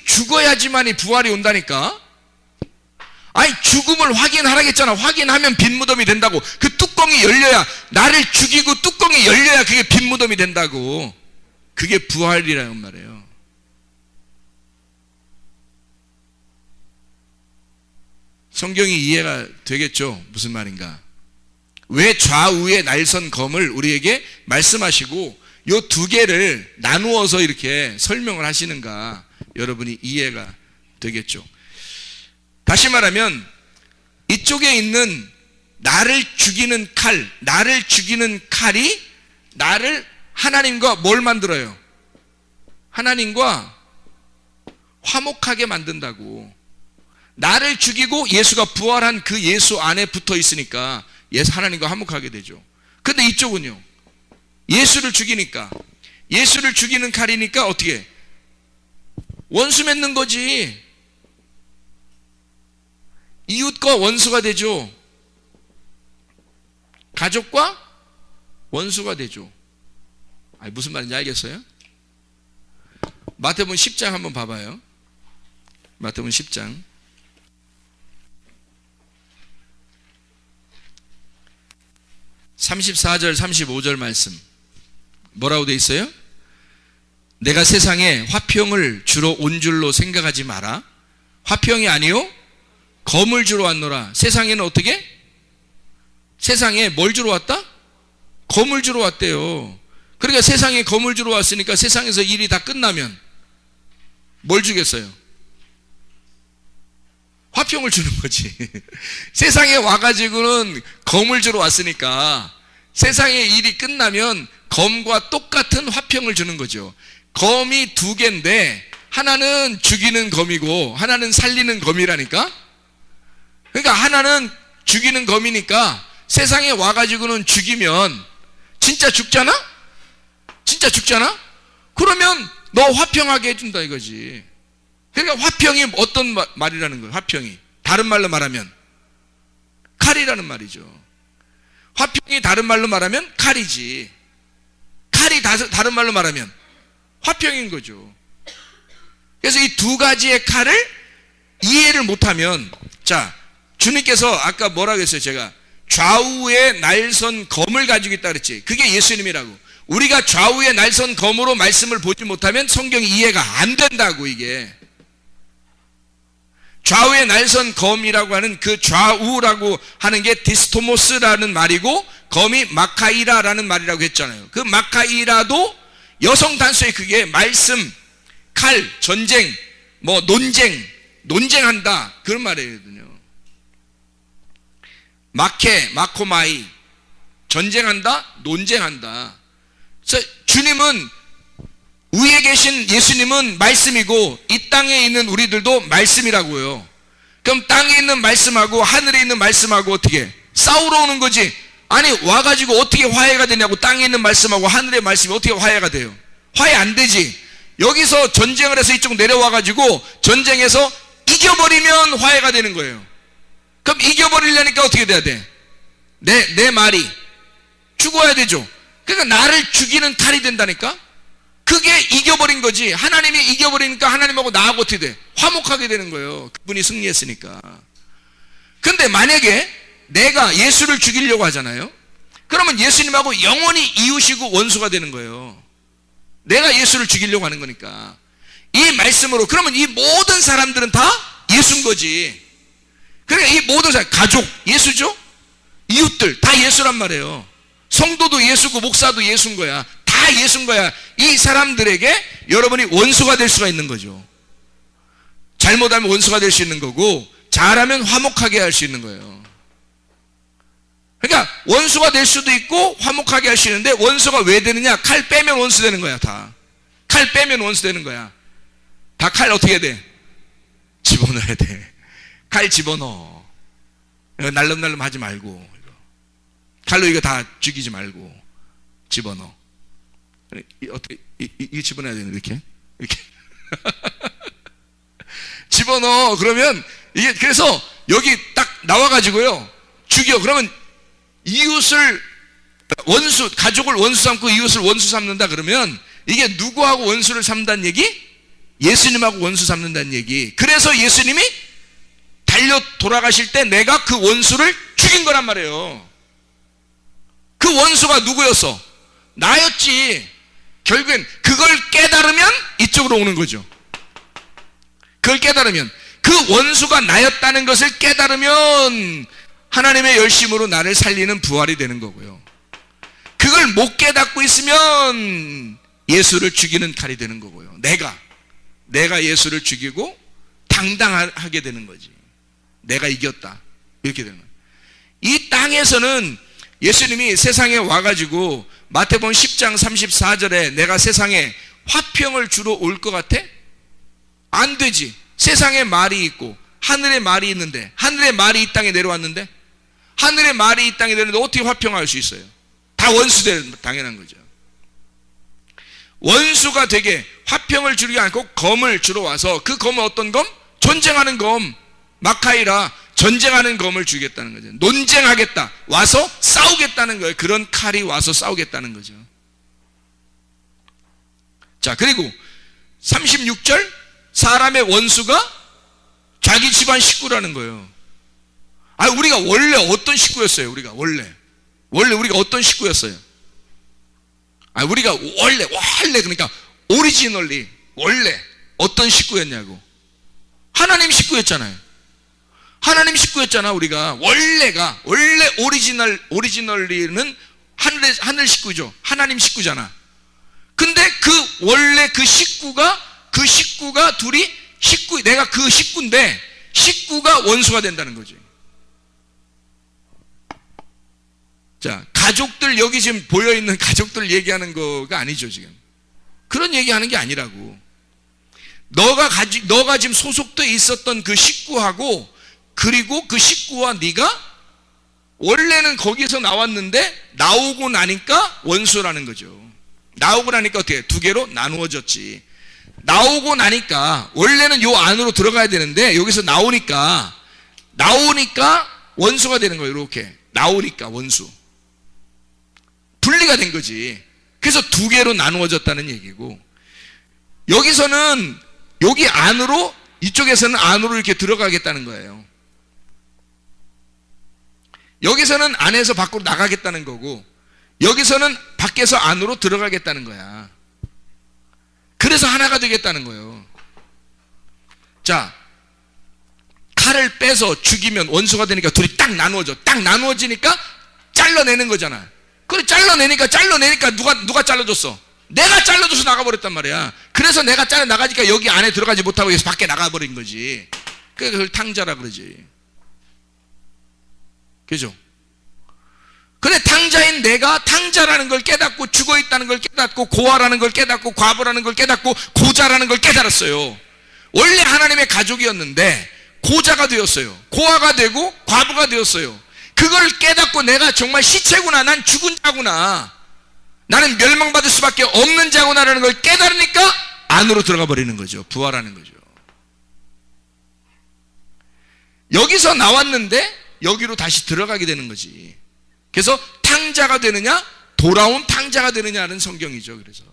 죽어야지만이 부활이 온다니까? 아니, 죽음을 확인하라겠잖아. 확인하면 빈 무덤이 된다고. 그 뚜껑이 열려야, 나를 죽이고 뚜껑이 열려야 그게 빈 무덤이 된다고. 그게 부활이라는 말이에요. 성경이 이해가 되겠죠? 무슨 말인가? 왜 좌우의 날선 검을 우리에게 말씀하시고 요 두 개를 나누어서 이렇게 설명을 하시는가, 여러분이 이해가 되겠죠? 다시 말하면 이쪽에 있는 나를 죽이는 칼이 나를 하나님과 뭘 만들어요? 하나님과 화목하게 만든다고. 나를 죽이고 예수가 부활한 그 예수 안에 붙어 있으니까 하나님과 화목하게 되죠. 근데 이쪽은요, 예수를 죽이니까, 예수를 죽이는 칼이니까 어떻게? 원수 맺는 거지. 이웃과 원수가 되죠. 가족과 원수가 되죠. 아니, 무슨 말인지 알겠어요? 마태복음 10장 한번 봐봐요. 마태복음 10장 34절 35절 말씀 뭐라고 돼 있어요? 내가 세상에 화평을 주러 온 줄로 생각하지 마라. 화평이 아니요 검을 주러 왔노라. 세상에는 어떻게? 세상에 뭘 주러 왔다? 검을 주러 왔대요. 그러니까 세상에 검을 주러 왔으니까 세상에서 일이 다 끝나면 뭘 주겠어요? 화평을 주는 거지. 세상에 와가지고는 검을 주러 왔으니까 세상의 일이 끝나면 검과 똑같은 화평을 주는 거죠. 검이 두 개인데 하나는 죽이는 검이고 하나는 살리는 검이라니까. 그러니까 하나는 죽이는 검이니까 세상에 와가지고는 죽이면 진짜 죽잖아? 진짜 죽잖아? 그러면 너 화평하게 해준다 이거지. 그러니까 화평이 어떤 말이라는 거예요? 화평이 다른 말로 말하면 칼이라는 말이죠. 화평이 다른 말로 말하면 칼이지. 칼이 다른 말로 말하면 화평인 거죠. 그래서 이 두 가지의 칼을 이해를 못하면, 자, 주님께서 아까 뭐라고 했어요? 제가 좌우에 날선 검을 가지고 있다 그랬지. 그게 예수님이라고. 우리가 좌우에 날선 검으로 말씀을 보지 못하면 성경이 이해가 안 된다고. 이게 좌우에 날선 검이라고 하는 그 좌우라고 하는 게 디스토모스라는 말이고, 검이 마카이라라는 말이라고 했잖아요. 그 마카이라도 여성 단수의 그게 말씀, 칼, 전쟁, 뭐 논쟁한다 그런 말이거든요. 마코마이, 전쟁한다, 논쟁한다. 그래서 주님은, 위에 계신 예수님은 말씀이고 이 땅에 있는 우리들도 말씀이라고요. 그럼 땅에 있는 말씀하고 하늘에 있는 말씀하고 어떻게 싸우러 오는 거지? 아니 와가지고 어떻게 화해가 되냐고. 땅에 있는 말씀하고 하늘의 말씀이 어떻게 화해가 돼요? 화해 안 되지. 여기서 전쟁을 해서 이쪽 내려와가지고 전쟁에서 이겨버리면 화해가 되는 거예요. 그럼 이겨버리려니까 어떻게 돼야 돼? 내 말이 죽어야 되죠. 그러니까 나를 죽이는 칼이 된다니까. 그게 이겨버린 거지. 하나님이 이겨버리니까 하나님하고 나하고 어떻게 돼? 화목하게 되는 거예요. 그분이 승리했으니까. 근데 만약에 내가 예수를 죽이려고 하잖아요. 그러면 예수님하고 영원히 이웃이고 원수가 되는 거예요. 내가 예수를 죽이려고 하는 거니까. 이 말씀으로 그러면 이 모든 사람들은 다 예수인 거지. 그러니까 이 모든 사람, 가족 예수죠. 이웃들 다 예수란 말이에요. 성도도 예수고 목사도 예수인 거야. 다 예수인 거야. 이 사람들에게 여러분이 원수가 될 수가 있는 거죠. 잘못하면 원수가 될 수 있는 거고, 잘하면 화목하게 할 수 있는 거예요. 그러니까 원수가 될 수도 있고 화목하게 할 수 있는데, 원수가 왜 되느냐? 칼 빼면 원수 되는 거야. 다 칼 빼면 원수 되는 거야. 다 칼 어떻게 해야 돼? 집어넣어야 돼. 칼 집어넣어. 날름날름 하지 말고, 칼로 이거 다 죽이지 말고 집어넣어. 어떻게 이게 집어넣어야 되는, 이렇게 집어넣어. 그러면 이게, 그래서 여기 딱 나와가지고요 죽여. 그러면 이웃을 원수, 가족을 원수 삼고 이웃을 원수 삼는다. 그러면 이게 누구하고 원수를 삼는다는 얘기? 예수님하고 원수 삼는다는 얘기. 그래서 예수님이 달려 돌아가실 때 내가 그 원수를 죽인 거란 말이에요. 그 원수가 누구였어? 나였지. 결국엔 그걸 깨달으면 이쪽으로 오는 거죠. 그걸 깨달으면, 그 원수가 나였다는 것을 깨달으면 하나님의 열심으로 나를 살리는 부활이 되는 거고요. 그걸 못 깨닫고 있으면 예수를 죽이는 칼이 되는 거고요. 내가 예수를 죽이고 당당하게 되는 거지. 내가 이겼다 이렇게 되는 거예요. 이 땅에서는 예수님이 세상에 와가지고 마태복음 10장 34절에 내가 세상에 화평을 주러 올 것 같아? 안 되지. 세상에 말이 있고 하늘에 말이 있는데, 하늘의 말이 이 땅에 내려왔는데, 하늘의 말이 이 땅에 내려왔는데 어떻게 화평할 수 있어요? 다 원수되는, 당연한 거죠. 원수가 되게 화평을 주려고 않고 검을 주러 와서, 그 검은 어떤 검? 전쟁하는 검, 마카이라, 전쟁하는 검을 주겠다는 거죠. 논쟁하겠다, 와서 싸우겠다는 거예요. 그런 칼이 와서 싸우겠다는 거죠. 자, 그리고 36절, 사람의 원수가 자기 집안 식구라는 거예요. 아, 우리가 원래 어떤 식구였어요? 우리가 원래 우리가 어떤 식구였어요? 아, 우리가 원래 그러니까 오리지널리 원래 어떤 식구였냐고. 하나님 식구였잖아요. 하나님 식구였잖아. 우리가 원래 오리지널리는 하늘 식구죠. 하나님 식구잖아. 근데 원래 그 식구가 둘이 내가 그 식구인데 식구가 원수가 된다는 거지. 자, 가족들, 여기 지금 보여있는 가족들 얘기하는 거가 아니죠. 지금 그런 얘기하는 게 아니라고. 너가 지금 소속돼 있었던 그 식구하고, 그리고 그 식구와 네가 원래는 거기서 나왔는데 나오고 나니까 원수라는 거죠. 나오고 나니까 어떻게? 두 개로 나누어졌지. 나오고 나니까 원래는 요 안으로 들어가야 되는데 여기서 나오니까 원수가 되는 거예요. 이렇게 나오니까 원수, 분리가 된 거지. 그래서 두 개로 나누어졌다는 얘기고, 여기서는 여기 안으로, 이쪽에서는 안으로 이렇게 들어가겠다는 거예요. 여기서는 안에서 밖으로 나가겠다는 거고, 여기서는 밖에서 안으로 들어가겠다는 거야. 그래서 하나가 되겠다는 거예요. 자, 칼을 빼서 죽이면 원수가 되니까 둘이 딱 나누어져. 딱 나누어지니까 잘라내는 거잖아. 그래, 잘라내니까 누가 잘라줬어? 내가 잘라줘서 나가버렸단 말이야. 그래서 내가 잘라 나가니까 여기 안에 들어가지 못하고 여기서 밖에 나가버린 거지. 그걸 탕자라 그러지. 그죠? 근데 탕자인 내가 탕자라는 걸 깨닫고, 죽어있다는 걸 깨닫고, 고아라는 걸 깨닫고, 과부라는 걸 깨닫고, 고자라는 걸 깨달았어요. 원래 하나님의 가족이었는데 고자가 되었어요. 고아가 되고 과부가 되었어요. 그걸 깨닫고 내가 정말 시체구나, 난 죽은 자구나, 나는 멸망받을 수밖에 없는 자구나라는 걸 깨달으니까 안으로 들어가 버리는 거죠. 부활하는 거죠. 여기서 나왔는데 여기로 다시 들어가게 되는 거지. 그래서 탕자가 되느냐, 돌아온 탕자가 되느냐는 성경이죠. 그래서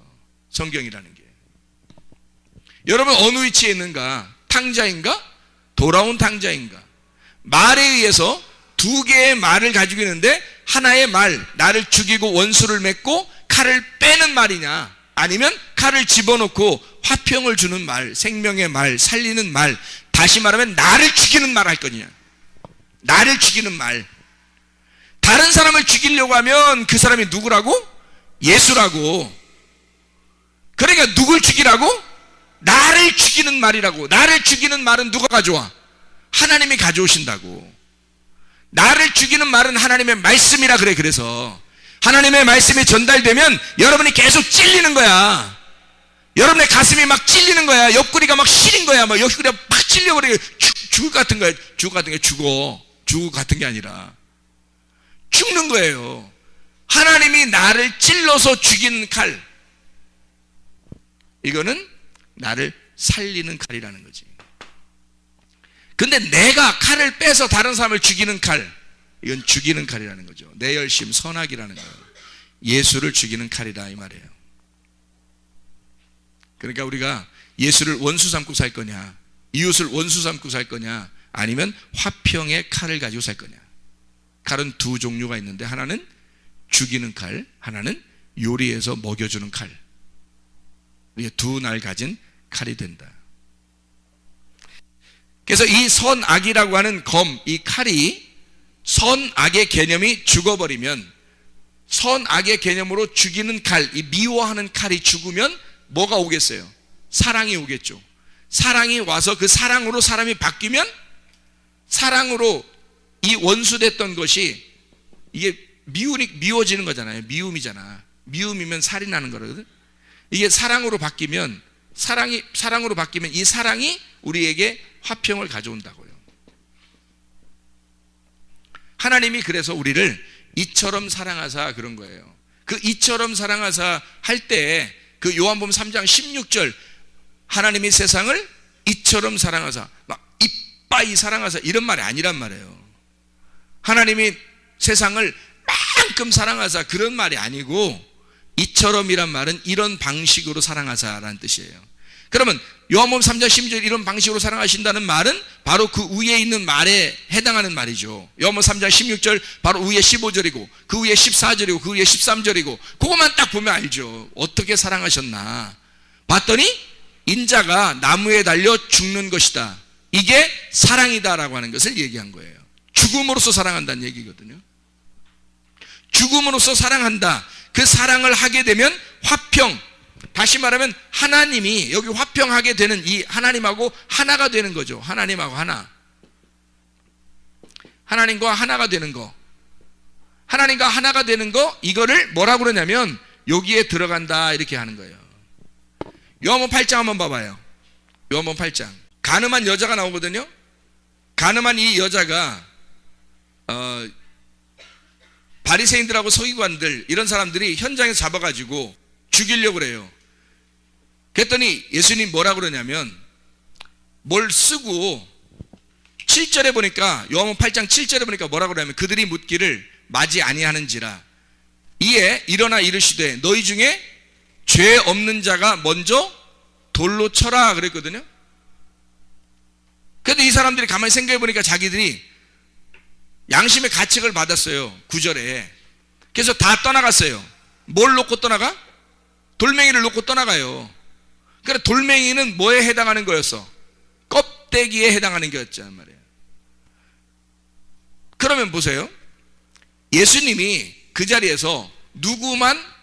성경이라는 게, 여러분 어느 위치에 있는가? 탕자인가? 돌아온 탕자인가? 말에 의해서 두 개의 말을 가지고 있는데, 하나의 말, 나를 죽이고 원수를 맺고 칼을 빼는 말이냐, 아니면 칼을 집어넣고 화평을 주는 말, 생명의 말, 살리는 말, 다시 말하면 나를 죽이는 말 할 거냐. 나를 죽이는 말. 다른 사람을 죽이려고 하면 그 사람이 누구라고? 예수라고. 그러니까 누굴 죽이라고? 나를 죽이는 말이라고. 나를 죽이는 말은 누가 가져와? 하나님이 가져오신다고. 나를 죽이는 말은 하나님의 말씀이라 그래. 그래서 하나님의 말씀이 전달되면 여러분이 계속 찔리는 거야. 여러분의 가슴이 막 찔리는 거야. 옆구리가 막 시린 거야. 막 옆구리가 막 찔려버리고 죽을 것 같은 거야. 죽을 같은 게 아니라 죽는 거예요. 하나님이 나를 찔러서 죽이는 칼, 이거는 나를 살리는 칼이라는 거지. 근데 내가 칼을 빼서 다른 사람을 죽이는 칼, 이건 죽이는 칼이라는 거죠. 내 열심, 선악이라는 거예요. 예수를 죽이는 칼이다 이 말이에요. 그러니까 우리가 예수를 원수 삼고 살 거냐, 이웃을 원수 삼고 살 거냐, 아니면 화평의 칼을 가지고 살 거냐. 칼은 두 종류가 있는데, 하나는 죽이는 칼, 하나는 요리해서 먹여주는 칼. 이게 두 날 가진 칼이 된다. 그래서 이 선악이라고 하는 검, 이 칼이, 선악의 개념이 죽어버리면, 선악의 개념으로 죽이는 칼, 이 미워하는 칼이 죽으면 뭐가 오겠어요? 사랑이 오겠죠. 사랑이 와서 그 사랑으로 사람이 바뀌면, 사랑으로 이 원수됐던 것이, 이게 미워지는 거잖아요. 미움이잖아. 미움이면 살이 나는 거거든. 이게 사랑으로 바뀌면, 사랑으로 바뀌면 이 사랑이 우리에게 화평을 가져온다고요. 하나님이 그래서 우리를 이처럼 사랑하사 그런 거예요. 그 이처럼 사랑하사 할 때, 그 요한복음 3장 16절, 하나님이 세상을 이처럼 사랑하사, 막 이빠이 사랑하사, 이런 말이 아니란 말이에요. 하나님이 세상을 만큼 사랑하사, 그런 말이 아니고, 이처럼이란 말은 이런 방식으로 사랑하사라는 뜻이에요. 그러면 요한복음 3장 16절, 이런 방식으로 사랑하신다는 말은 바로 그 위에 있는 말에 해당하는 말이죠. 요한복음 3장 16절 바로 위에 15절이고, 그 위에 14절이고, 그 위에 13절이고, 그것만 딱 보면 알죠. 어떻게 사랑하셨나 봤더니 인자가 나무에 달려 죽는 것이다, 이게 사랑이다라고 하는 것을 얘기한 거예요. 죽음으로써 사랑한다는 얘기거든요. 죽음으로써 사랑한다. 그 사랑을 하게 되면 화평, 다시 말하면 하나님이 여기 화평하게 되는, 이 하나님하고 하나가 되는 거죠. 하나님하고 하나, 하나님과 하나가 되는 거, 하나님과 하나가 되는 거, 이거를 뭐라고 그러냐면 여기에 들어간다 이렇게 하는 거예요. 요한복음 8장 한번 봐봐요. 요한복음 8장. 간음한 여자가 나오거든요. 간음한 이 여자가 바리새인들하고 서기관들 이런 사람들이 현장에서 잡아가지고 죽이려고 그래요. 그랬더니 예수님 뭐라 그러냐면 뭘 쓰고 7절에 보니까 요한복음 8장 7절에 보니까 뭐라 그러냐면 그들이 묻기를 맞이 아니하는지라 이에 일어나 이르시되 너희 중에 죄 없는 자가 먼저 돌로 쳐라 그랬거든요. 그런데 이 사람들이 가만히 생각해 보니까 자기들이 양심의 가책을 받았어요. 9절에. 그래서 다 떠나갔어요. 뭘 놓고 떠나가? 돌멩이를 놓고 떠나가요. 그러니까 돌멩이는 뭐에 해당하는 거였어? 껍데기에 해당하는 거였단 말이에요. 그러면 보세요. 예수님이 그 자리에서 누구만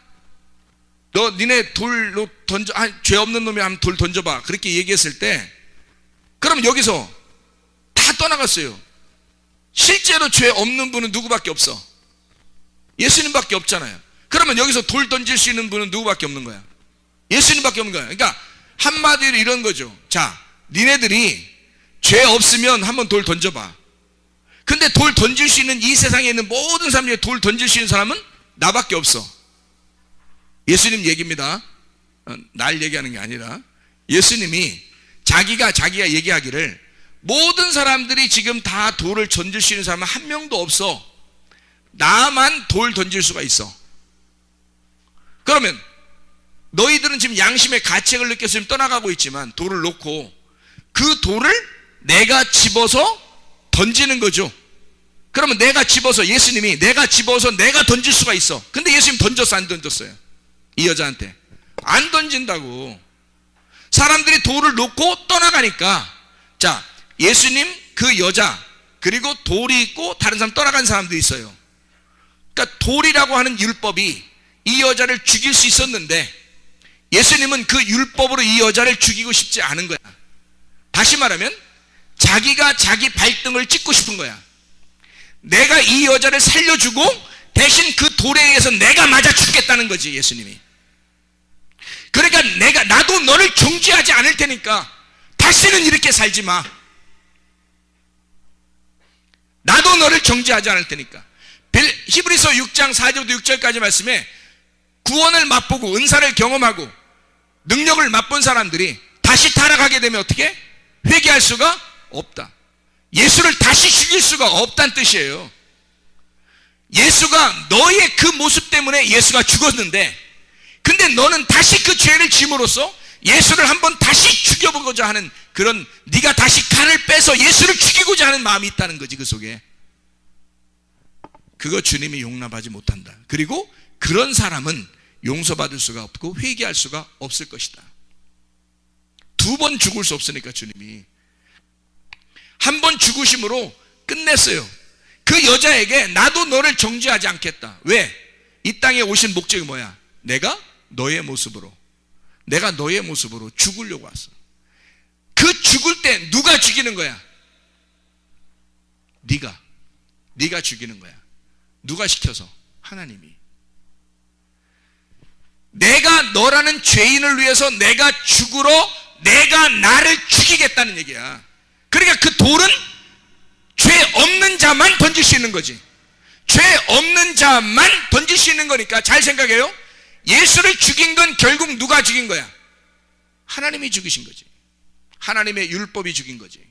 너 니네 돌로 던져, 죄 없는 놈이 한번 돌 던져봐 그렇게 얘기했을 때 그럼 여기서 다 떠나갔어요. 실제로 죄 없는 분은 누구밖에 없어? 예수님밖에 없잖아요. 그러면 여기서 돌 던질 수 있는 분은 누구밖에 없는 거야? 예수님밖에 없는 거야. 그러니까 한마디로 이런 거죠. 자, 니네들이 죄 없으면 한번 돌 던져봐. 근데 돌 던질 수 있는 이 세상에 있는 모든 사람 중에 돌 던질 수 있는 사람은 나밖에 없어. 예수님 얘기입니다. 날 얘기하는 게 아니라 예수님이 자기가 얘기하기를 모든 사람들이 지금 다 돌을 던질 수 있는 사람은 한 명도 없어. 나만 돌 던질 수가 있어. 그러면 너희들은 지금 양심의 가책을 느껴서 떠나가고 있지만 돌을 놓고 그 돌을 내가 집어서 던지는 거죠. 그러면 내가 집어서 예수님이 내가 집어서 내가 던질 수가 있어. 근데 예수님 던졌어 안 던졌어요? 이 여자한테 안 던진다고. 사람들이 돌을 놓고 떠나가니까 자 예수님 그 여자 그리고 돌이 있고 다른 사람 떠나간 사람도 있어요. 그러니까 돌이라고 하는 율법이 이 여자를 죽일 수 있었는데 예수님은 그 율법으로 이 여자를 죽이고 싶지 않은 거야. 다시 말하면 자기가 자기 발등을 찍고 싶은 거야. 내가 이 여자를 살려주고 대신 그 돌에 의해서 내가 맞아 죽겠다는 거지 예수님이. 그러니까 나도 너를 정죄하지 않을 테니까 다시는 이렇게 살지 마. 나도 너를 정죄하지 않을 테니까. 히브리서 6장 4절부터 6절까지 말씀에 구원을 맛보고 은사를 경험하고 능력을 맛본 사람들이 다시 타락하게 되면 어떻게? 회개할 수가 없다. 예수를 다시 죽일 수가 없다는 뜻이에요. 예수가 너의 그 모습 때문에 예수가 죽었는데 근데 너는 다시 그 죄를 짐으로써 예수를 한번 다시 죽여보고자 하는 그런 네가 다시 칼을 빼서 예수를 죽이고자 하는 마음이 있다는 거지. 그 속에 그거 주님이 용납하지 못한다. 그리고 그런 사람은 용서받을 수가 없고 회개할 수가 없을 것이다. 두 번 죽을 수 없으니까 주님이 한 번 죽으심으로 끝냈어요. 그 여자에게 나도 너를 정죄하지 않겠다. 왜? 이 땅에 오신 목적이 뭐야? 내가 너의 모습으로 죽으려고 왔어. 그 죽을 때 누가 죽이는 거야? 네가 죽이는 거야. 누가 시켜서? 하나님이. 내가 너라는 죄인을 위해서 내가 죽으러 내가 나를 죽이겠다는 얘기야. 그러니까 그 돌은 죄 없는 자만 던질 수 있는 거지. 죄 없는 자만 던질 수 있는 거니까 잘 생각해요. 예수를 죽인 건 결국 누가 죽인 거야? 하나님이 죽이신 거지. 하나님의 율법이 죽인 거지.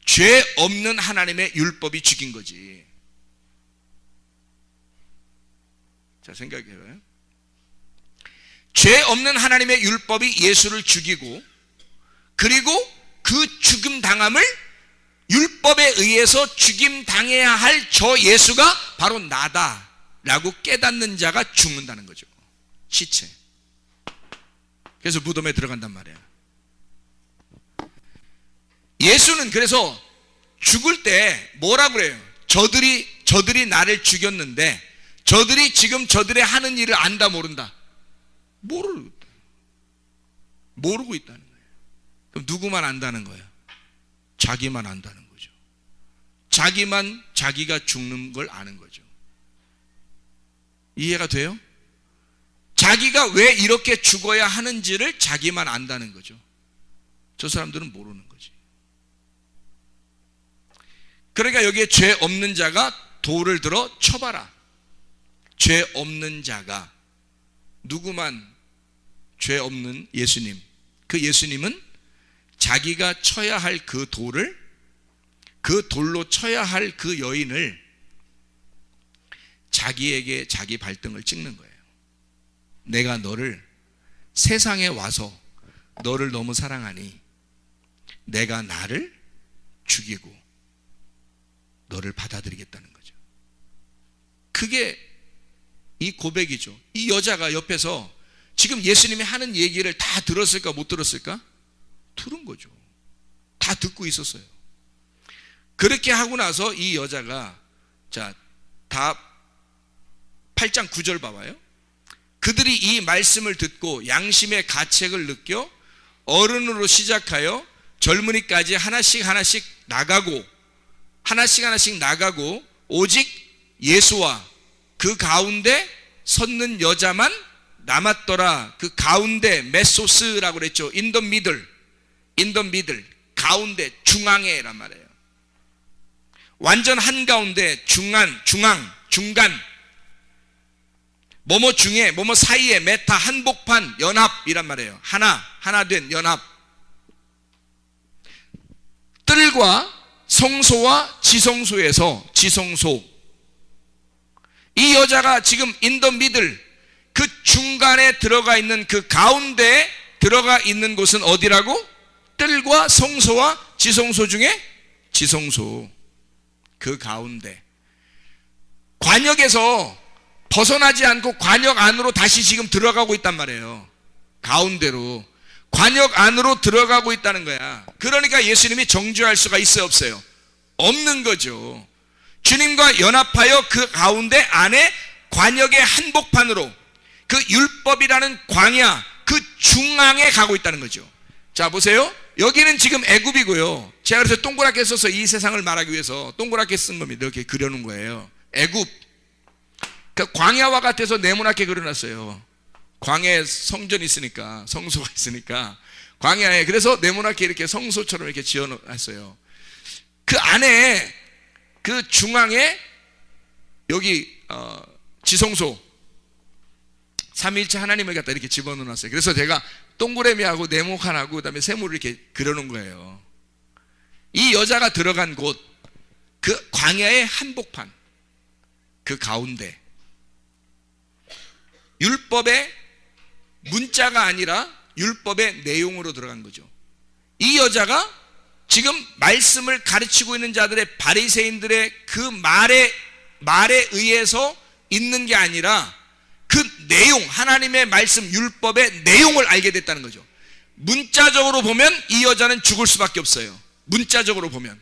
죄 없는 하나님의 율법이 죽인 거지. 자, 생각해봐요. 죄 없는 하나님의 율법이 예수를 죽이고 그리고 그 죽임 당함을 율법에 의해서 죽임 당해야 할 저 예수가 바로 나다라고 깨닫는 자가 죽는다는 거죠. 시체. 그래서 무덤에 들어간단 말이야. 예수는 그래서 죽을 때 뭐라 그래요? 저들이 나를 죽였는데 저들이 지금 저들의 하는 일을 안다 모른다? 모르고 있다는 거예요. 그럼 누구만 안다는 거예요? 자기만 안다는 거죠. 자기만 자기가 죽는 걸 아는 거죠. 이해가 돼요? 자기가 왜 이렇게 죽어야 하는지를 자기만 안다는 거죠. 저 사람들은 모르는 거지. 그러니까 여기에 죄 없는 자가 돌을 들어 쳐봐라. 죄 없는 자가, 누구만 죄 없는 예수님, 그 예수님은 자기가 쳐야 할 그 돌을, 그 돌로 쳐야 할 그 여인을 자기에게 자기 발등을 찍는 거예요. 내가 너를 세상에 와서 너를 너무 사랑하니 내가 나를 죽이고 너를 받아들이겠다는 거죠. 그게 이 고백이죠. 이 여자가 옆에서 지금 예수님이 하는 얘기를 다 들었을까 못 들었을까? 들은 거죠. 다 듣고 있었어요. 그렇게 하고 나서 이 여자가, 자, 다 8장 9절 봐봐요. 그들이 이 말씀을 듣고 양심의 가책을 느껴 어른으로 시작하여 젊은이까지 하나씩 나가고 오직 예수와 그 가운데 섰는 여자만 남았더라. 그 가운데 메소스라고 그랬죠. in the middle, 가운데, 중앙에란 말이에요. 완전 한가운데, 중간, 뭐뭐 중에, 뭐뭐 사이에, 메타, 한복판, 연합이란 말이에요. 하나 된 연합. 뜰과 성소와 지성소에서, 지성소. 이 여자가 지금 in the middle, 그 중간에 들어가 있는, 그 가운데에 들어가 있는 곳은 어디라고? 뜰과 성소와 지성소 중에 지성소, 그 가운데. 관역에서 벗어나지 않고 관역 안으로 다시 지금 들어가고 있단 말이에요. 가운데로 관역 안으로 들어가고 있다는 거야. 그러니까 예수님이 정죄할 수가 있어요, 없어요? 없는 거죠. 주님과 연합하여 그 가운데 안에 관역의 한복판으로, 그 율법이라는 광야, 그 중앙에 가고 있다는 거죠. 자, 보세요. 여기는 지금 애굽이고요. 제가 그래서 동그랗게 써서 이 세상을 말하기 위해서 동그랗게 쓴 겁니다. 이렇게 그려놓은 거예요. 애굽. 그 광야와 같아서 네모나게 그려놨어요. 광야에 성전이 있으니까, 성소가 있으니까 광야에, 그래서 네모나게 이렇게 성소처럼 이렇게 지어놨어요. 그 안에, 그 중앙에 여기 지성소, 삼위일체 하나님을 갖다 이렇게 집어넣어놨어요. 그래서 제가 동그라미하고 네모칸하고 그다음에 세모를 이렇게 그려놓은 거예요. 이 여자가 들어간 곳, 그 광야의 한복판, 그 가운데, 율법의 문자가 아니라 율법의 내용으로 들어간 거죠. 이 여자가 지금 말씀을 가르치고 있는 자들의, 바리새인들의 그 말에 의해서 있는 게 아니라 그 내용, 하나님의 말씀, 율법의 내용을 알게 됐다는 거죠. 문자적으로 보면 이 여자는 죽을 수밖에 없어요. 문자적으로 보면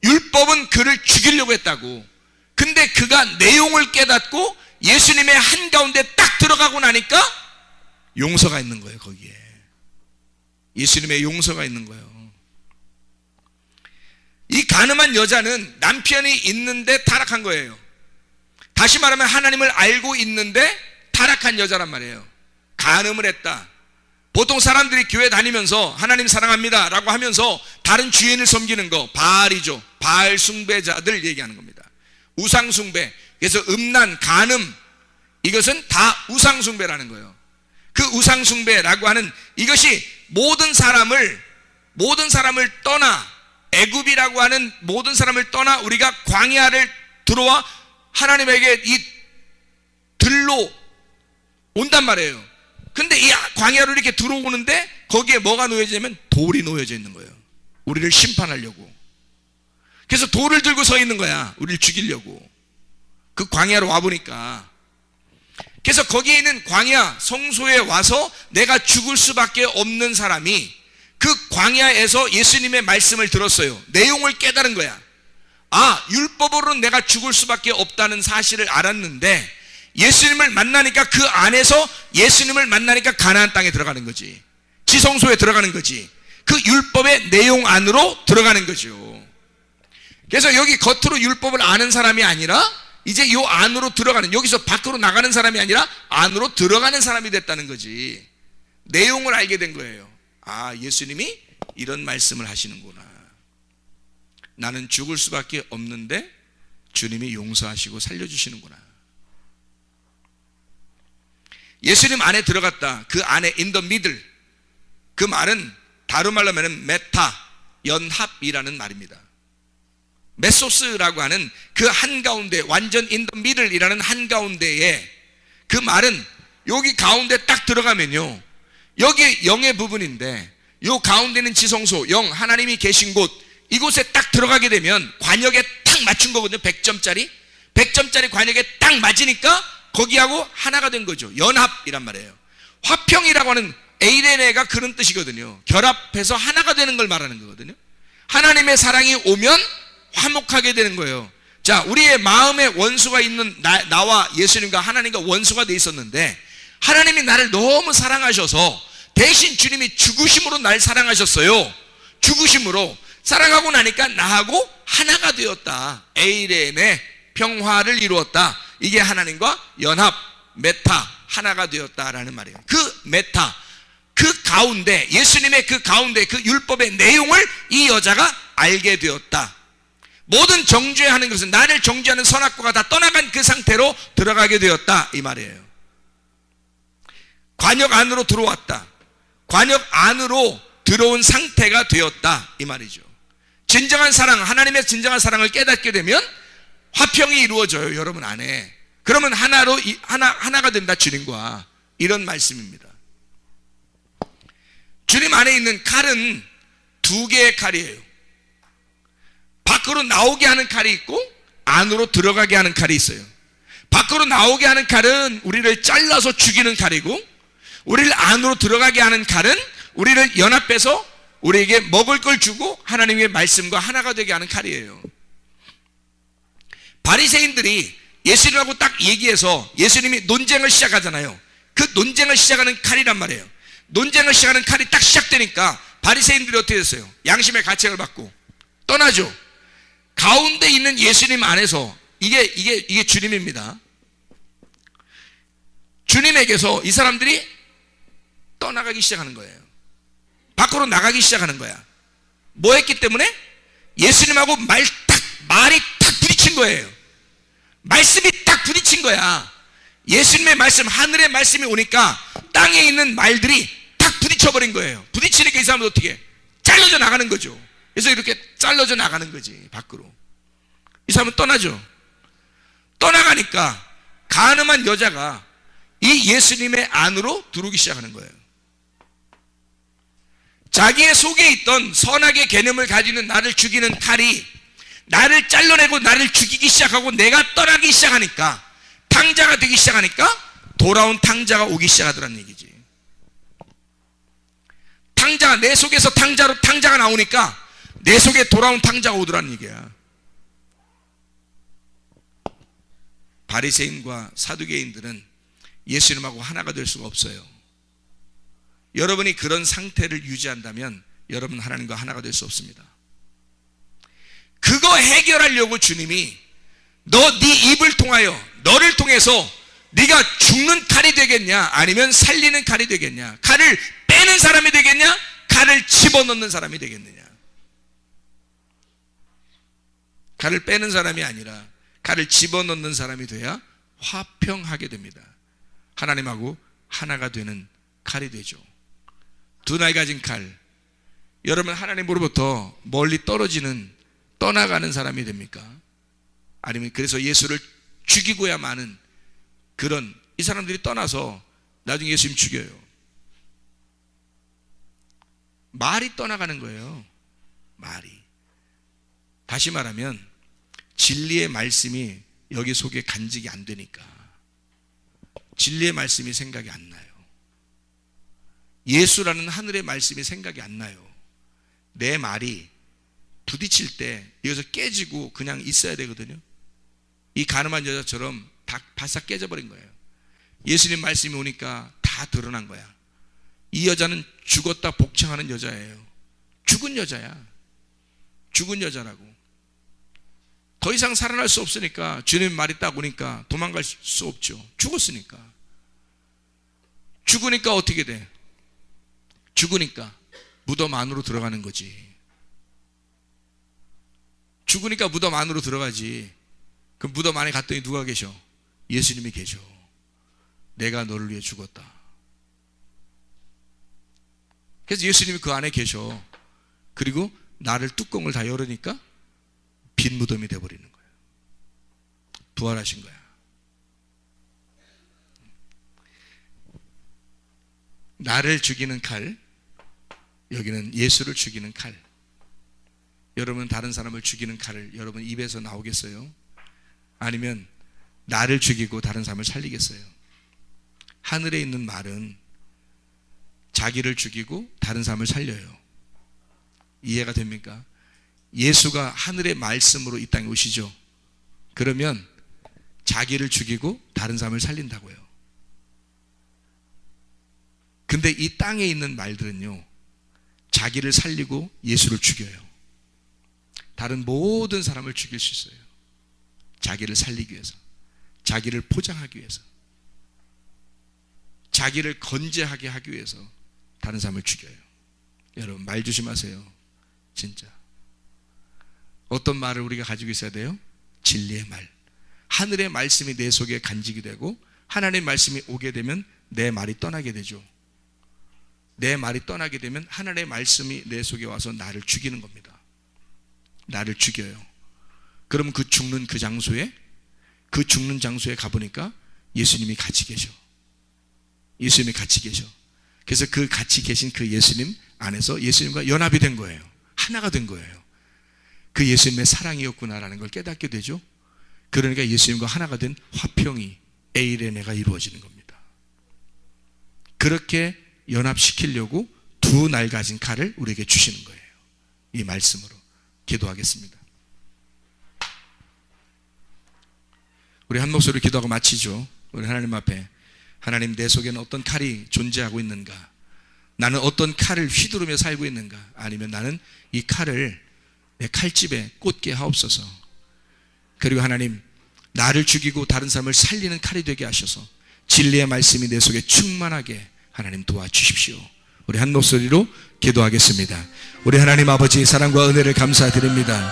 율법은 그를 죽이려고 했다고. 근데 그가 내용을 깨닫고 예수님의 한가운데 딱 들어가고 나니까 용서가 있는 거예요. 거기에 예수님의 용서가 있는 거예요. 이 가늠한 여자는 남편이 있는데 타락한 거예요. 다시 말하면 하나님을 알고 있는데 타락한 여자란 말이에요. 간음을 했다. 보통 사람들이 교회 다니면서 하나님 사랑합니다 라고 하면서 다른 주인을 섬기는 거, 바알이죠. 바알 숭배자들 얘기하는 겁니다. 우상 숭배. 그래서 음란, 간음, 이것은 다 우상 숭배라는 거예요. 그 우상 숭배라고 하는 이것이 모든 사람을 떠나, 애굽이라고 하는 모든 사람을 떠나 우리가 광야를 들어와 하나님에게 이 들로 온단 말이에요. 근데 이 광야로 이렇게 들어오는데 거기에 뭐가 놓여지냐면 돌이 놓여져 있는 거예요. 우리를 심판하려고. 그래서 돌을 들고 서 있는 거야. 우리를 죽이려고. 그 광야로 와보니까. 그래서 거기에 있는 광야 성소에 와서 내가 죽을 수밖에 없는 사람이 그 광야에서 예수님의 말씀을 들었어요. 내용을 깨달은 거야. 아, 율법으로는 내가 죽을 수밖에 없다는 사실을 알았는데 예수님을 만나니까, 그 안에서 예수님을 만나니까 가나안 땅에 들어가는 거지. 지성소에 들어가는 거지. 그 율법의 내용 안으로 들어가는 거죠. 그래서 여기 겉으로 율법을 아는 사람이 아니라 이제 요 안으로 들어가는, 여기서 밖으로 나가는 사람이 아니라 안으로 들어가는 사람이 됐다는 거지. 내용을 알게 된 거예요. 아, 예수님이 이런 말씀을 하시는구나. 나는 죽을 수밖에 없는데 주님이 용서하시고 살려주시는구나. 예수님 안에 들어갔다. 그 안에 in the middle. 그 말은 다른 말로 하면 메타, 연합이라는 말입니다. 메소스라고 하는 그 한가운데, 완전 in the middle이라는 한가운데에, 그 말은 여기 가운데 딱 들어가면요, 여기 영의 부분인데 요 가운데는 지성소, 영, 하나님이 계신 곳, 이곳에 딱 들어가게 되면 관역에 딱 맞춘 거거든요. 100점짜리 관역에 딱 맞으니까 거기하고 하나가 된 거죠. 연합이란 말이에요. 화평이라고 하는 에이레네가 그런 뜻이거든요. 결합해서 하나가 되는 걸 말하는 거거든요. 하나님의 사랑이 오면 화목하게 되는 거예요. 자, 우리의 마음에 원수가 있는 나와 예수님과 하나님과 원수가 돼 있었는데, 하나님이 나를 너무 사랑하셔서 대신 주님이 죽으심으로 날 사랑하셨어요. 죽으심으로 사랑하고 나니까 나하고 하나가 되었다. 에이레네, 평화를 이루었다. 이게 하나님과 연합, 메타, 하나가 되었다라는 말이에요. 그 메타, 그 가운데, 예수님의 그 가운데 그 율법의 내용을 이 여자가 알게 되었다. 모든 정죄하는 것은, 나를 정죄하는 선악과가 다 떠나간 그 상태로 들어가게 되었다, 이 말이에요. 관역 안으로 들어왔다. 관역 안으로 들어온 상태가 되었다, 이 말이죠. 진정한 사랑, 하나님의 진정한 사랑을 깨닫게 되면 화평이 이루어져요, 여러분 안에. 그러면 하나가 된다, 주님과. 이런 말씀입니다. 주님 안에 있는 칼은 두 개의 칼이에요. 밖으로 나오게 하는 칼이 있고 안으로 들어가게 하는 칼이 있어요. 밖으로 나오게 하는 칼은 우리를 잘라서 죽이는 칼이고, 우리를 안으로 들어가게 하는 칼은 우리를 연합해서 우리에게 먹을 걸 주고 하나님의 말씀과 하나가 되게 하는 칼이에요. 바리새인들이 예수님하고 딱 얘기해서 예수님이 논쟁을 시작하잖아요. 그 논쟁을 시작하는 칼이란 말이에요. 논쟁을 시작하는 칼이 딱 시작되니까 바리새인들이 어떻게 됐어요? 양심의 가책을 받고 떠나죠. 가운데 있는 예수님 안에서, 이게 주님입니다. 주님에게서 이 사람들이 떠나가기 시작하는 거예요. 밖으로 나가기 시작하는 거야. 뭐 했기 때문에? 예수님하고 말이 딱 부딪힌 거예요. 말씀이 딱 부딪힌 거야. 예수님의 말씀, 하늘의 말씀이 오니까 땅에 있는 말들이 딱 부딪혀버린 거예요. 부딪히니까 이 사람은 어떻게? 잘려져 나가는 거죠. 그래서 이렇게 잘려져 나가는 거지, 밖으로. 이 사람은 떠나죠. 떠나가니까 가늠한 여자가 이 예수님의 안으로 들어오기 시작하는 거예요. 자기의 속에 있던 선악의 개념을 가지는 나를 죽이는 칼이 나를 잘라내고 나를 죽이기 시작하고 내가 떠나기 시작하니까, 탕자가 되기 시작하니까 돌아온 탕자가 오기 시작하더라는 얘기지. 탕자가, 내 속에서 탕자가 나오니까 내 속에 돌아온 탕자가 오더라는 얘기야. 바리새인과 사두개인들은 예수님하고 하나가 될 수가 없어요. 여러분이 그런 상태를 유지한다면 여러분 하나님과 하나가 될 수 없습니다. 그거 해결하려고 주님이 네 입을 통하여, 너를 통해서 네가 죽는 칼이 되겠냐, 아니면 살리는 칼이 되겠냐, 칼을 빼는 사람이 되겠냐, 칼을 집어넣는 사람이 되겠느냐. 칼을 빼는 사람이 아니라 칼을 집어넣는 사람이 돼야 화평하게 됩니다. 하나님하고 하나가 되는 칼이 되죠. 두 날 가진 칼, 여러분 하나님으로부터 멀리 떠나가는 사람이 됩니까? 아니면 그래서 예수를 죽이고야 마는 그런, 이 사람들이 떠나서 나중에 예수님 죽여요. 말이 떠나가는 거예요. 말이. 다시 말하면 진리의 말씀이 여기 속에 간직이 안 되니까 진리의 말씀이 생각이 안 나요. 예수라는 하늘의 말씀이 생각이 안 나요. 내 말이 부딪힐 때 여기서 깨지고 그냥 있어야 되거든요. 이 가늠한 여자처럼 다 바싹 깨져버린 거예요. 예수님 말씀이 오니까 다 드러난 거야. 이 여자는 죽었다 복창하는 여자예요. 죽은 여자야. 죽은 여자라고. 더 이상 살아날 수 없으니까, 주님 말이 딱 오니까 도망갈 수 없죠. 죽었으니까. 죽으니까 어떻게 돼? 죽으니까 무덤 안으로 들어가는 거지. 죽으니까 무덤 안으로 들어가지. 그 무덤 안에 갔더니 누가 계셔? 예수님이 계셔. 내가 너를 위해 죽었다. 그래서 예수님이 그 안에 계셔. 그리고 나를 뚜껑을 다 열으니까 빈 무덤이 되어버리는 거예요. 부활하신 거야. 나를 죽이는 칼, 여기는 예수를 죽이는 칼. 여러분 다른 사람을 죽이는 칼을 여러분 입에서 나오겠어요? 아니면 나를 죽이고 다른 사람을 살리겠어요? 하늘에 있는 말은 자기를 죽이고 다른 사람을 살려요. 이해가 됩니까? 예수가 하늘의 말씀으로 이 땅에 오시죠. 그러면 자기를 죽이고 다른 사람을 살린다고요. 근데 이 땅에 있는 말들은요, 자기를 살리고 예수를 죽여요. 다른 모든 사람을 죽일 수 있어요. 자기를 살리기 위해서, 자기를 포장하기 위해서, 자기를 건재하게 하기 위해서 다른 사람을 죽여요. 여러분 말 조심하세요. 진짜 어떤 말을 우리가 가지고 있어야 돼요? 진리의 말. 하늘의 말씀이 내 속에 간직이 되고 하나님의 말씀이 오게 되면 내 말이 떠나게 되죠. 내 말이 떠나게 되면 하나님의 말씀이 내 속에 와서 나를 죽이는 겁니다. 나를 죽여요. 그러면 그 죽는 장소에 가보니까 예수님이 같이 계셔. 예수님이 같이 계셔. 그래서 그 같이 계신 그 예수님 안에서 예수님과 연합이 된 거예요. 하나가 된 거예요. 그 예수님의 사랑이었구나라는 걸 깨닫게 되죠. 그러니까 예수님과 하나가 된 화평이 에이레네가 이루어지는 겁니다. 그렇게 연합시키려고 두 날 가진 칼을 우리에게 주시는 거예요. 이 말씀으로 기도하겠습니다. 우리 한 목소리로 기도하고 마치죠. 우리 하나님 앞에, 하나님 내 속에는 어떤 칼이 존재하고 있는가? 나는 어떤 칼을 휘두르며 살고 있는가? 아니면 나는 이 칼을 내 칼집에 꽂게 하옵소서. 그리고 하나님, 나를 죽이고 다른 사람을 살리는 칼이 되게 하셔서 진리의 말씀이 내 속에 충만하게 하나님 도와주십시오. 우리 한 목소리로 기도하겠습니다. 우리 하나님 아버지 사랑과 은혜를 감사드립니다.